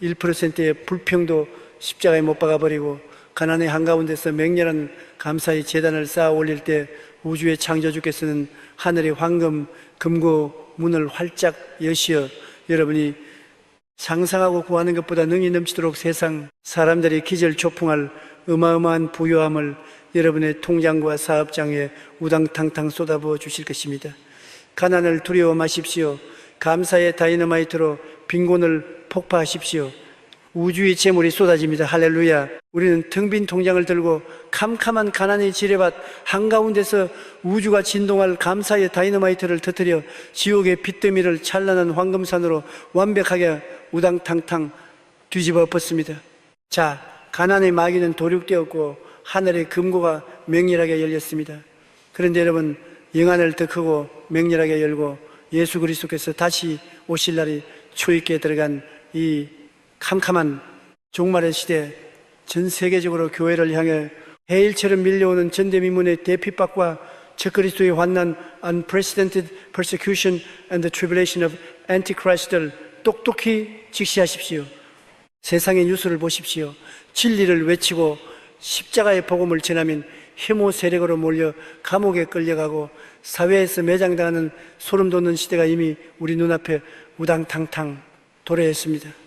1%의 불평도 십자가에 못 박아버리고 가난의 한가운데서 맹렬한 감사의 제단을 쌓아 올릴 때 우주의 창조주께서는 하늘의 황금 금고 문을 활짝 여시어 여러분이 상상하고 구하는 것보다 능히 넘치도록 세상 사람들이 기절초풍할 어마어마한 부유함을 여러분의 통장과 사업장에 우당탕탕 쏟아부어 주실 것입니다. 가난을 두려워 마십시오. 감사의 다이너마이트로 빈곤을 폭파하십시오. 우주의 재물이 쏟아집니다. 할렐루야. 우리는 텅 빈 통장을 들고 캄캄한 가난의 지뢰밭 한가운데서 우주가 진동할 감사의 다이너마이트를 터뜨려 지옥의 빚더미를 찬란한 황금산으로 완벽하게 우당탕탕 뒤집어 엎었습니다. 자, 가난의 마귀는 도륙되었고 하늘의 금고가 맹렬하게 열렸습니다. 그런데 여러분, 영안을 더 크고 맹렬하게 열고 예수 그리스도께서 다시 오실 날이 초입기에 들어간 이 캄캄한 종말의 시대, 전 세계적으로 교회를 향해 해일처럼 밀려오는 전대미문의 대핍박과 적그리스도의 환난, unprecedented persecution and the tribulation of antichrist를 똑똑히 직시하십시오. 세상의 뉴스를 보십시오. 진리를 외치고 십자가의 복음을 전하면 혐오 세력으로 몰려 감옥에 끌려가고 사회에서 매장당하는 소름 돋는 시대가 이미 우리 눈앞에 우당탕탕 도래했습니다.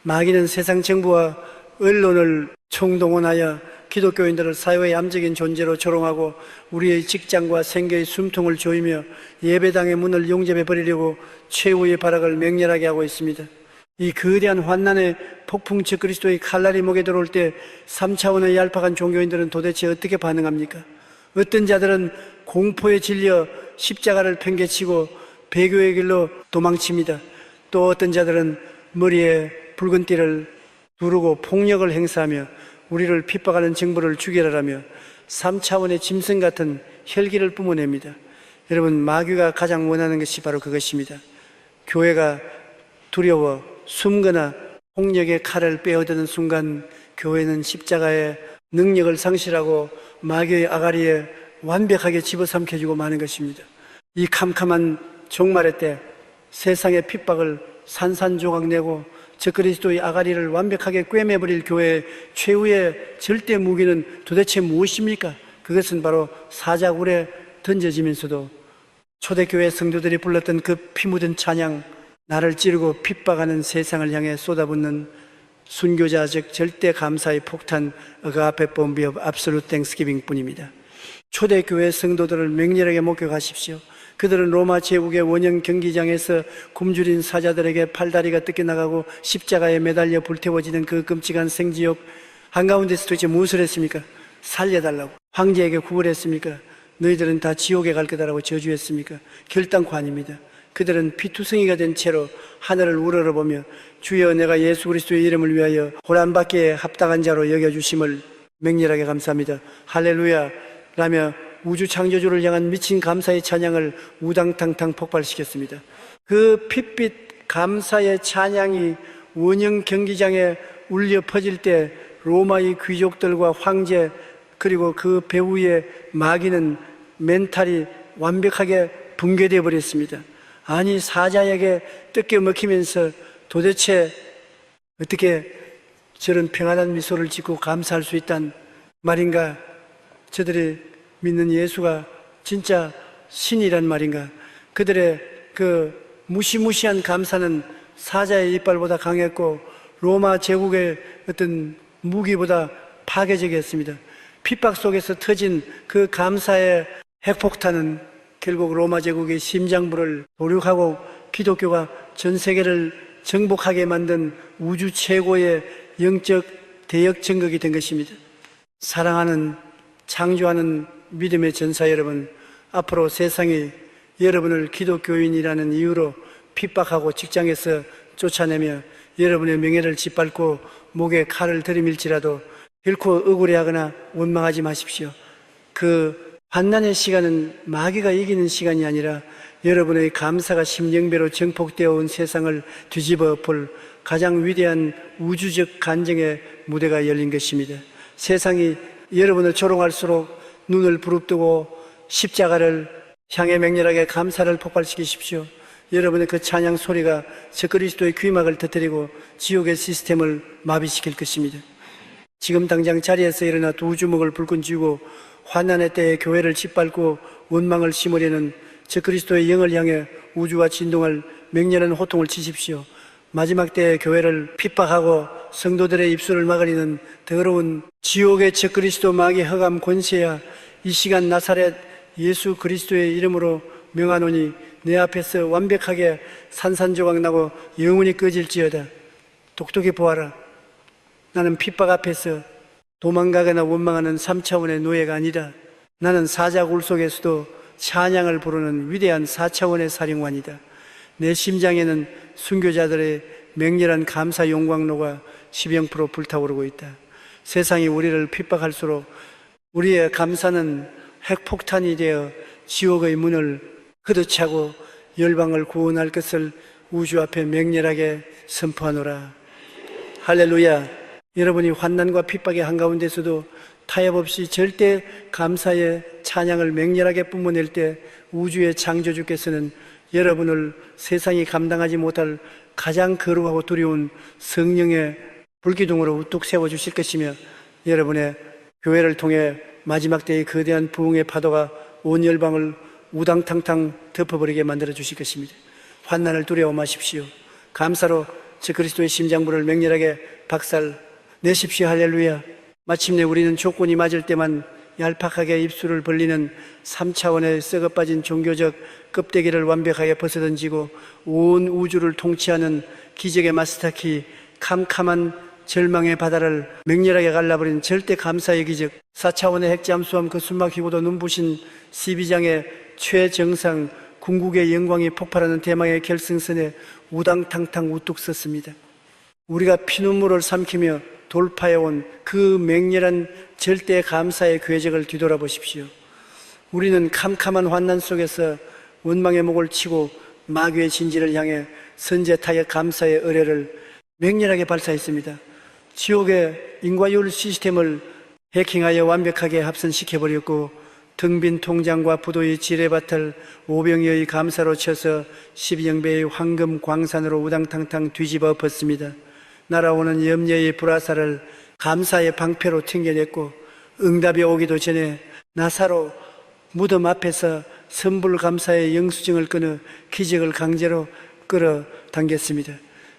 마귀는 세상 정부와 언론을 총동원하여 기독교인들을 사회의 암적인 존재로 조롱하고 우리의 직장과 생계의 숨통을 조이며 예배당의 문을 용접해 버리려고 최후의 발악을 맹렬하게 하고 있습니다. 이 거대한 환난의 폭풍 적그리스도의 칼날이 목에 들어올 때 3차원의 얄팍한 종교인들은 도대체 어떻게 반응합니까? 어떤 자들은 공포에 질려 십자가를 팽개치고 배교의 길로 도망칩니다. 또 어떤 자들은 머리에 붉은 띠를 두르고 폭력을 행사하며 우리를 핍박하는 정부를 죽여라라며 3차원의 짐승 같은 혈기를 뿜어냅니다. 여러분, 마귀가 가장 원하는 것이 바로 그것입니다. 교회가 두려워 숨거나 폭력의 칼을 빼어드는 순간 교회는 십자가에 능력을 상실하고 마귀의 아가리에 완벽하게 집어삼켜주고 마는 것입니다. 이 캄캄한 종말의 때 세상의 핍박을 산산조각 내고 적그리스도의 아가리를 완벽하게 꿰매버릴 교회의 최후의 절대 무기는 도대체 무엇입니까? 그것은 바로 사자굴에 던져지면서도 초대교회 성도들이 불렀던 그 피 묻은 찬양, 나를 찌르고 핍박하는 세상을 향해 쏟아붓는 순교자적 절대 감사의 폭탄, 아가페 봄비 오브 압솔루트 땡스기빙 뿐입니다. 초대교회 성도들을 맹렬하게 목격하십시오. 그들은 로마 제국의 원형 경기장에서 굶주린 사자들에게 팔다리가 뜯겨나가고 십자가에 매달려 불태워지는 그 끔찍한 생지옥 한가운데서 도대체 무엇을 했습니까? 살려달라고 황제에게 구걸했습니까? 너희들은 다 지옥에 갈 거다라고 저주했습니까? 결단코 아닙니다. 그들은 피투성이가 된 채로 하늘을 우러러보며 주여 내가 예수 그리스도의 이름을 위하여 고난받기에 합당한 자로 여겨주심을 맹렬하게 감사합니다. 할렐루야 라며 우주 창조주를 향한 미친 감사의 찬양을 우당탕탕 폭발시켰습니다. 그 핏빛 감사의 찬양이 원형 경기장에 울려 퍼질 때 로마의 귀족들과 황제 그리고 그 배후의 마귀는 멘탈이 완벽하게 붕괴되어 버렸습니다. 아니 사자에게 뜯겨 먹히면서 도대체 어떻게 저런 평안한 미소를 짓고 감사할 수 있단 말인가? 저들이 믿는 예수가 진짜 신이란 말인가? 그들의 그 무시무시한 감사는 사자의 이빨보다 강했고 로마 제국의 어떤 무기보다 파괴적이었습니다. 핍박 속에서 터진 그 감사의 핵폭탄은 결국 로마 제국의 심장부를 도륙하고 기독교가 전 세계를 정복하게 만든 우주 최고의 영적 대역 전극이 된 것입니다. 사랑하는 창조하는 믿음의 전사 여러분, 앞으로 세상이 여러분을 기독교인이라는 이유로 핍박하고 직장에서 쫓아내며 여러분의 명예를 짓밟고 목에 칼을 들이밀지라도 결코 억울해하거나 원망하지 마십시오. 그 환난의 시간은 마귀가 이기는 시간이 아니라 여러분의 감사가 심령배로 정폭되어 온 세상을 뒤집어 볼 가장 위대한 우주적 간증의 무대가 열린 것입니다. 세상이 여러분을 조롱할수록 눈을 부릅뜨고 십자가를 향해 맹렬하게 감사를 폭발시키십시오. 여러분의 그 찬양 소리가 적그리스도의 귀막을 터뜨리고 지옥의 시스템을 마비시킬 것입니다. 지금 당장 자리에서 일어나 두 주먹을 불끈 쥐고 환난의 때에 교회를 짓밟고 원망을 심으려는 적그리스도의 영을 향해 우주와 진동할 맹렬한 호통을 치십시오. 마지막 때에 교회를 핍박하고 성도들의 입술을 막으려는 더러운 지옥의 적그리스도 마귀 허감 권세야, 이 시간 나사렛 예수 그리스도의 이름으로 명하노니 내 앞에서 완벽하게 산산조각 나고 영원히 꺼질지어다. 똑똑히 보아라. 나는 핍박 앞에서 도망가거나 원망하는 3차원의 노예가 아니라 나는 사자굴 속에서도 찬양을 부르는 위대한 4차원의 사령관이다. 내 심장에는 순교자들의 맹렬한 감사 용광로가 시병프로 불타오르고 있다. 세상이 우리를 핍박할수록 우리의 감사는 핵폭탄이 되어 지옥의 문을 걷어차고 열방을 구원할 것을 우주 앞에 맹렬하게 선포하노라. 할렐루야. 여러분이 환난과 핍박의 한가운데서도 타협 없이 절대 감사의 찬양을 맹렬하게 뿜어낼 때 우주의 창조주께서는 여러분을 세상이 감당하지 못할 가장 거룩하고 두려운 성령의 불기둥으로 우뚝 세워주실 것이며 여러분의 교회를 통해 마지막 때의 거대한 부흥의 파도가 온 열방을 우당탕탕 덮어버리게 만들어 주실 것입니다. 환난을 두려워 마십시오. 감사로 적그리스도의 심장부를 맹렬하게 박살내십시오. 할렐루야. 마침내 우리는 조건이 맞을 때만 얄팍하게 입술을 벌리는 3차원의 썩어빠진 종교적 껍데기를 완벽하게 벗어던지고 온 우주를 통치하는 기적의 마스터키, 캄캄한 절망의 바다를 맹렬하게 갈라버린 절대 감사의 기적, 4차원의 핵잠수함 그 숨막히고도 눈부신 12장의 최정상 궁극의 영광이 폭발하는 대망의 결승선에 우당탕탕 우뚝 섰습니다. 우리가 피눈물을 삼키며 돌파해온 그 맹렬한 절대 감사의 궤적을 뒤돌아보십시오. 우리는 캄캄한 환난 속에서 원망의 목을 치고 마귀의 진지를 향해 선제타의 감사의 의뢰를 맹렬하게 발사했습니다. 지옥의 인과율 시스템을 해킹하여 완벽하게 합선시켜버렸고 등빈 통장과 부도의 지뢰밭을 오병이의 감사로 쳐서 12영배의 황금 광산으로 우당탕탕 뒤집어 엎었습니다. 날아오는 염려의 불화살을 감사의 방패로 튕겨냈고 응답이 오기도 전에 나사로 무덤 앞에서 선불감사의 영수증을 끊어 기적을 강제로 끌어당겼습니다.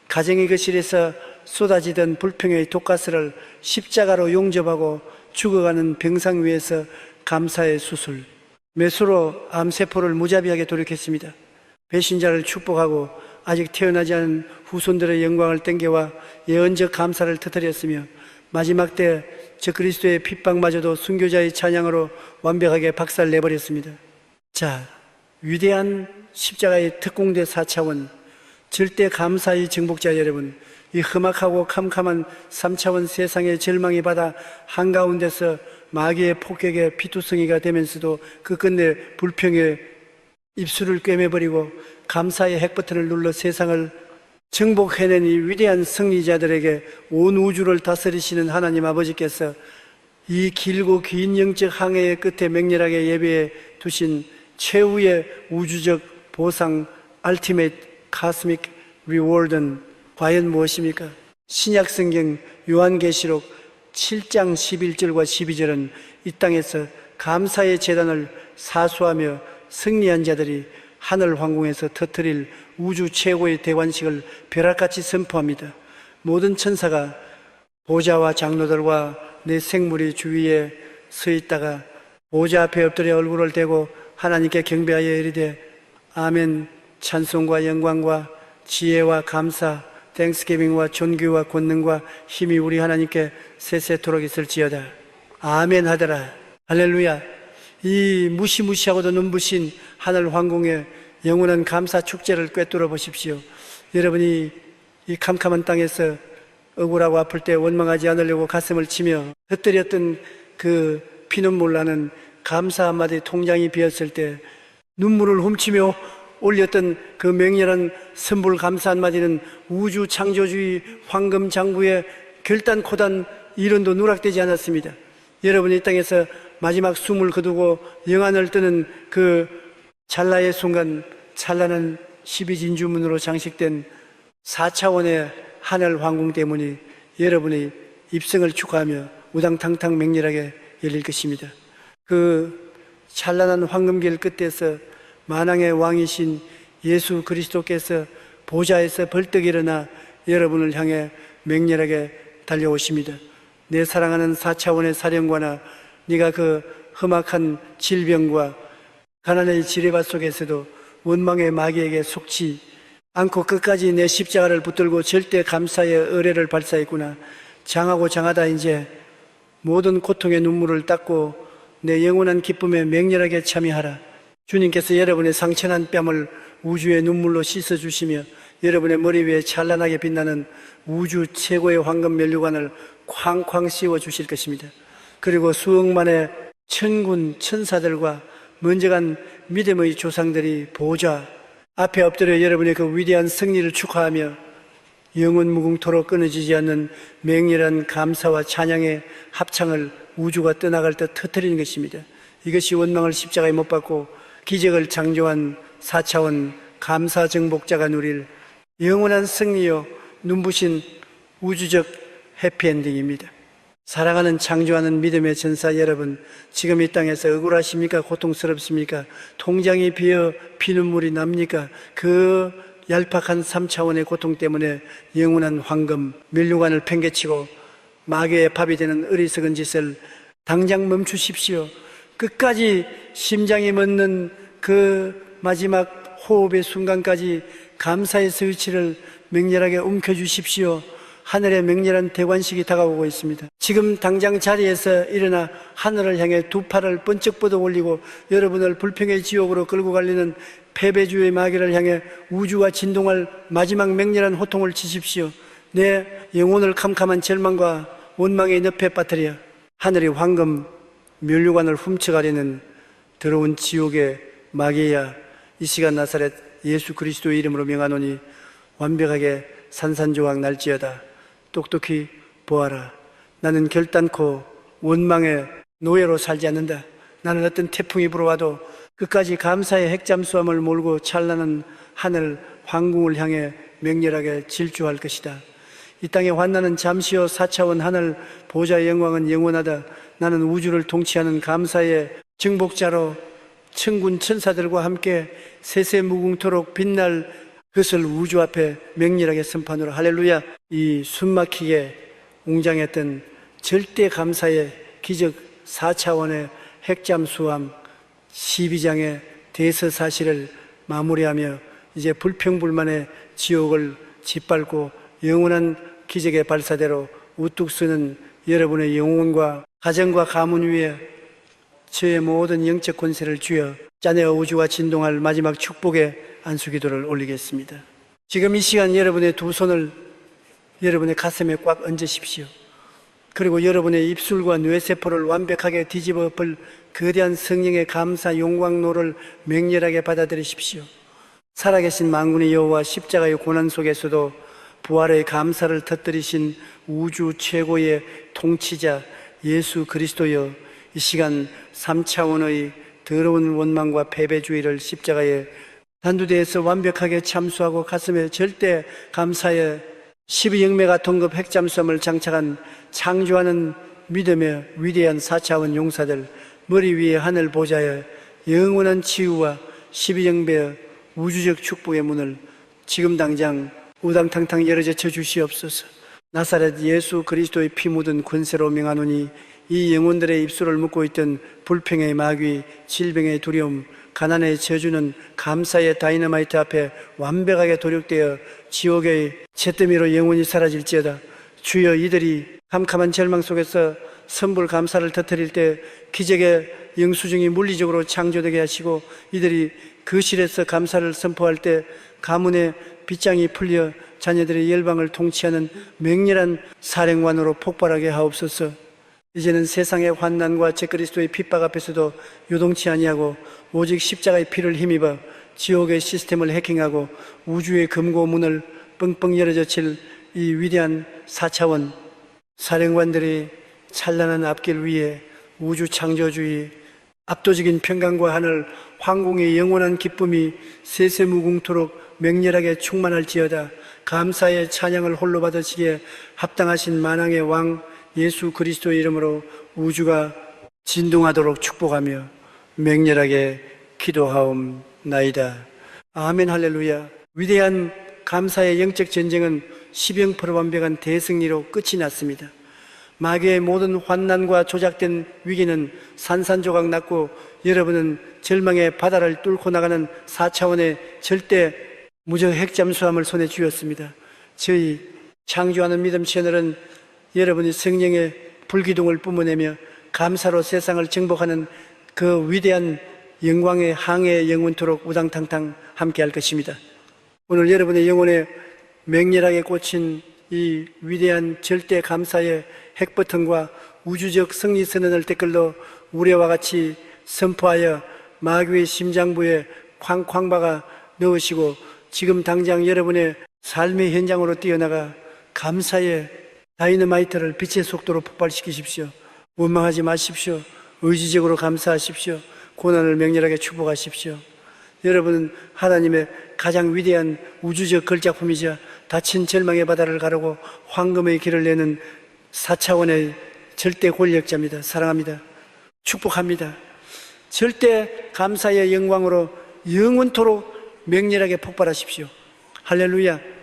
가정의 거실에서 쏟아지던 불평의 독가스를 십자가로 용접하고 죽어가는 병상 위에서 감사의 수술, 매수로 암세포를 무자비하게 돌이켰습니다. 배신자를 축복하고 아직 태어나지 않은 후손들의 영광을 땡겨와 예언적 감사를 터뜨렸으며 마지막 때 저 그리스도의 핍박마저도 순교자의 찬양으로 완벽하게 박살내버렸습니다. 자, 위대한 십자가의 특공대 4차원, 절대 감사의 정복자 여러분, 이 험악하고 캄캄한 3차원 세상의 절망의 바다 한가운데서 마귀의 폭격에 피투성이가 되면서도 끝끝내 불평의 입술을 꿰매버리고 감사의 핵버튼을 눌러 세상을 정복해낸 이 위대한 승리자들에게 온 우주를 다스리시는 하나님 아버지께서 이 길고 긴 영적 항해의 끝에 맹렬하게 예배해 두신 최후의 우주적 보상 Ultimate Cosmic Reward는 과연 무엇입니까? 신약성경 요한계시록 7장 11절과 12절은 이 땅에서 감사의 제단을 사수하며 승리한 자들이 하늘 황궁에서 터뜨릴 우주 최고의 대관식을 벼락같이 선포합니다. 모든 천사가 보좌와 장로들과 내 생물이 주위에 서 있다가 보좌 앞에 엎드려 얼굴을 대고 하나님께 경배하여 이르되 아멘. 찬송과 영광과 지혜와 감사, 땡스기빙과 존귀와 권능과 힘이 우리 하나님께 세세토록 있을지어다. 아멘 하더라. 할렐루야. 이 무시무시하고도 눈부신 하늘 황궁의 영원한 감사 축제를 꿰뚫어 보십시오. 여러분이 이 캄캄한 땅에서 억울하고 아플 때 원망하지 않으려고 가슴을 치며 흩뜨렸던 그 피눈물 나는 감사 한마디 통장이 비었을 때 눈물을 훔치며 올렸던 그 맹렬한 선불 감사 한마디는 우주 창조주의 황금 장부의 결단코단 이론도 누락되지 않았습니다. 여러분이 이 땅에서 마지막 숨을 거두고 영안을 뜨는 그 찰나의 순간 찬란한 12진주문으로 장식된 4차원의 하늘 황궁 때문에 여러분의 입성을 축하하며 우당탕탕 맹렬하게 열릴 것입니다. 그 찬란한 황금길 끝에서 만왕의 왕이신 예수 그리스도께서 보좌에서 벌떡 일어나 여러분을 향해 맹렬하게 달려오십니다. 내 사랑하는 4차원의 사령관아, 네가 그 험악한 질병과 가난의 지뢰밭 속에서도 원망의 마귀에게 속지 않고 끝까지 내 십자가를 붙들고 절대 감사의 의뢰를 발사했구나. 장하고 장하다 이제 모든 고통의 눈물을 닦고 내 영원한 기쁨에 맹렬하게 참여하라. 주님께서 여러분의 상처난 뺨을 우주의 눈물로 씻어주시며 여러분의 머리 위에 찬란하게 빛나는 우주 최고의 황금 면류관을 쾅쾅 씌워 주실 것입니다. 그리고 수억만의 천군 천사들과 먼저 간 믿음의 조상들이 보좌 앞에 엎드려 여러분의 그 위대한 승리를 축하하며 영원 무궁토록 끊어지지 않는 맹렬한 감사와 찬양의 합창을 우주가 떠나갈 때 터뜨리는 것입니다. 이것이 원망을 십자가에 못 박고 기적을 창조한 4차원 감사 정복자가 누릴 영원한 승리요 눈부신 우주적 해피엔딩입니다. 사랑하는 창조하는 믿음의 전사 여러분, 지금 이 땅에서 억울하십니까? 고통스럽습니까? 통장이 비어 피눈물이 납니까? 그 얄팍한 3차원의 고통 때문에 영원한 황금 면류관을 팽개치고 마귀의 밥이 되는 어리석은 짓을 당장 멈추십시오. 끝까지 심장이 멎는 그 마지막 호흡의 순간까지 감사의 스위치를 맹렬하게 움켜주십시오. 하늘의 맹렬한 대관식이 다가오고 있습니다. 지금 당장 자리에서 일어나 하늘을 향해 두 팔을 번쩍 뻗어 올리고 여러분을 불평의 지옥으로 끌고 갈리는 패배주의 마귀를 향해 우주가 진동할 마지막 맹렬한 호통을 치십시오. 내 영혼을 캄캄한 절망과 원망의 늪에 빠뜨려 하늘이 황금 면류관을 훔쳐가려는 더러운 지옥의 마귀야, 이 시간 나사렛 예수 그리스도의 이름으로 명하노니 완벽하게 산산조각 날지어다. 똑똑히 보아라. 나는 결단코 원망의 노예로 살지 않는다. 나는 어떤 태풍이 불어와도 끝까지 감사의 핵잠수함을 몰고 찬란한 하늘 황궁을 향해 맹렬하게 질주할 것이다. 이 땅의 환난은 잠시요, 4차원 하늘 보좌의 영광은 영원하다. 나는 우주를 통치하는 감사의 정복자로 천군 천사들과 함께 세세무궁토록 빛날 그것을 우주 앞에 맹렬하게 선포하노라. 할렐루야. 이 숨막히게 웅장했던 절대 감사의 기적 4차원의 핵잠수함 12장의 대서사실을 마무리하며 이제 불평불만의 지옥을 짓밟고 영원한 기적의 발사대로 우뚝 서는 여러분의 영혼과 가정과 가문 위에 저의 모든 영적 권세를 쥐어 짜내어 우주가 진동할 마지막 축복의 안수기도를 올리겠습니다. 지금 이 시간 여러분의 두 손을 여러분의 가슴에 꽉 얹으십시오. 그리고 여러분의 입술과 뇌세포를 완벽하게 뒤집어 볼 거대한 성령의 감사 용광로를 맹렬하게 받아들이십시오. 살아계신 만군의 여호와 십자가의 고난 속에서도 부활의 감사를 터뜨리신 우주 최고의 통치자 예수 그리스도여, 이 시간 3차원의 더러운 원망과 패배주의를 십자가에 단두대에서 완벽하게 참수하고 가슴에 절대 감사의 12영매가 동급 핵잠수함을 장착한 창조하는 믿음의 위대한 4차원 용사들, 머리 위에 하늘 보좌에 영원한 치유와 12영배의 우주적 축복의 문을 지금 당장 우당탕탕 열어제쳐 주시옵소서. 나사렛 예수 그리스도의 피 묻은 권세로 명하노니 이 영혼들의 입술을 묶고 있던 불평의 마귀, 질병의 두려움, 가난의 저주는 감사의 다이너마이트 앞에 완벽하게 도륙되어 지옥의 잿더미로 영원히 사라질지어다. 주여, 이들이 캄캄한 절망 속에서 선불 감사를 터뜨릴 때 기적의 영수증이 물리적으로 창조되게 하시고, 이들이 거실에서 감사를 선포할 때 가문의 빗장이 풀려 자녀들의 열방을 통치하는 맹렬한 사령관으로 폭발하게 하옵소서. 이제는 세상의 환난과 적그리스도의 핍박 앞에서도 요동치 아니하고 오직 십자가의 피를 힘입어 지옥의 시스템을 해킹하고 우주의 금고 문을 뻥뻥 열어젖힐 이 위대한 4차원 사령관들이 찬란한 앞길 위에 우주 창조주의, 압도적인 평강과 하늘 황궁의 영원한 기쁨이 세세무궁토록 맹렬하게 충만할지어다. 감사의 찬양을 홀로 받으시기에 합당하신 만왕의 왕 예수 그리스도의 이름으로 우주가 진동하도록 축복하며 맹렬하게 기도하옵나이다. 아멘. 할렐루야. 위대한 감사의 영적 전쟁은 십영포로 완벽한 대승리로 끝이 났습니다. 마귀의 모든 환난과 조작된 위기는 산산조각 났고, 여러분은 절망의 바다를 뚫고 나가는 4차원의 절대 무적 핵잠수함을 손에 쥐었습니다. 저희 창조하는 믿음 채널은 여러분이 성령의 불기둥을 뿜어내며 감사로 세상을 정복하는 그 위대한 영광의 항해에 영원토록 우당탕탕 함께 할 것입니다. 오늘 여러분의 영혼에 맹렬하게 꽂힌 이 위대한 절대 감사의 핵버튼과 우주적 승리 선언을 댓글로 우레와 같이 선포하여 마귀의 심장부에 쾅쾅 박아 넣으시고, 지금 당장 여러분의 삶의 현장으로 뛰어나가 감사의 다이너마이트를 빛의 속도로 폭발시키십시오. 원망하지 마십시오. 의지적으로 감사하십시오. 고난을 맹렬하게 축복하십시오. 여러분은 하나님의 가장 위대한 우주적 걸작품이자 닫힌 절망의 바다를 가르고 황금의 길을 내는 4차원의 절대 권력자입니다. 사랑합니다. 축복합니다. 절대 감사의 영광으로 영원토록 맹렬하게 폭발하십시오. 할렐루야.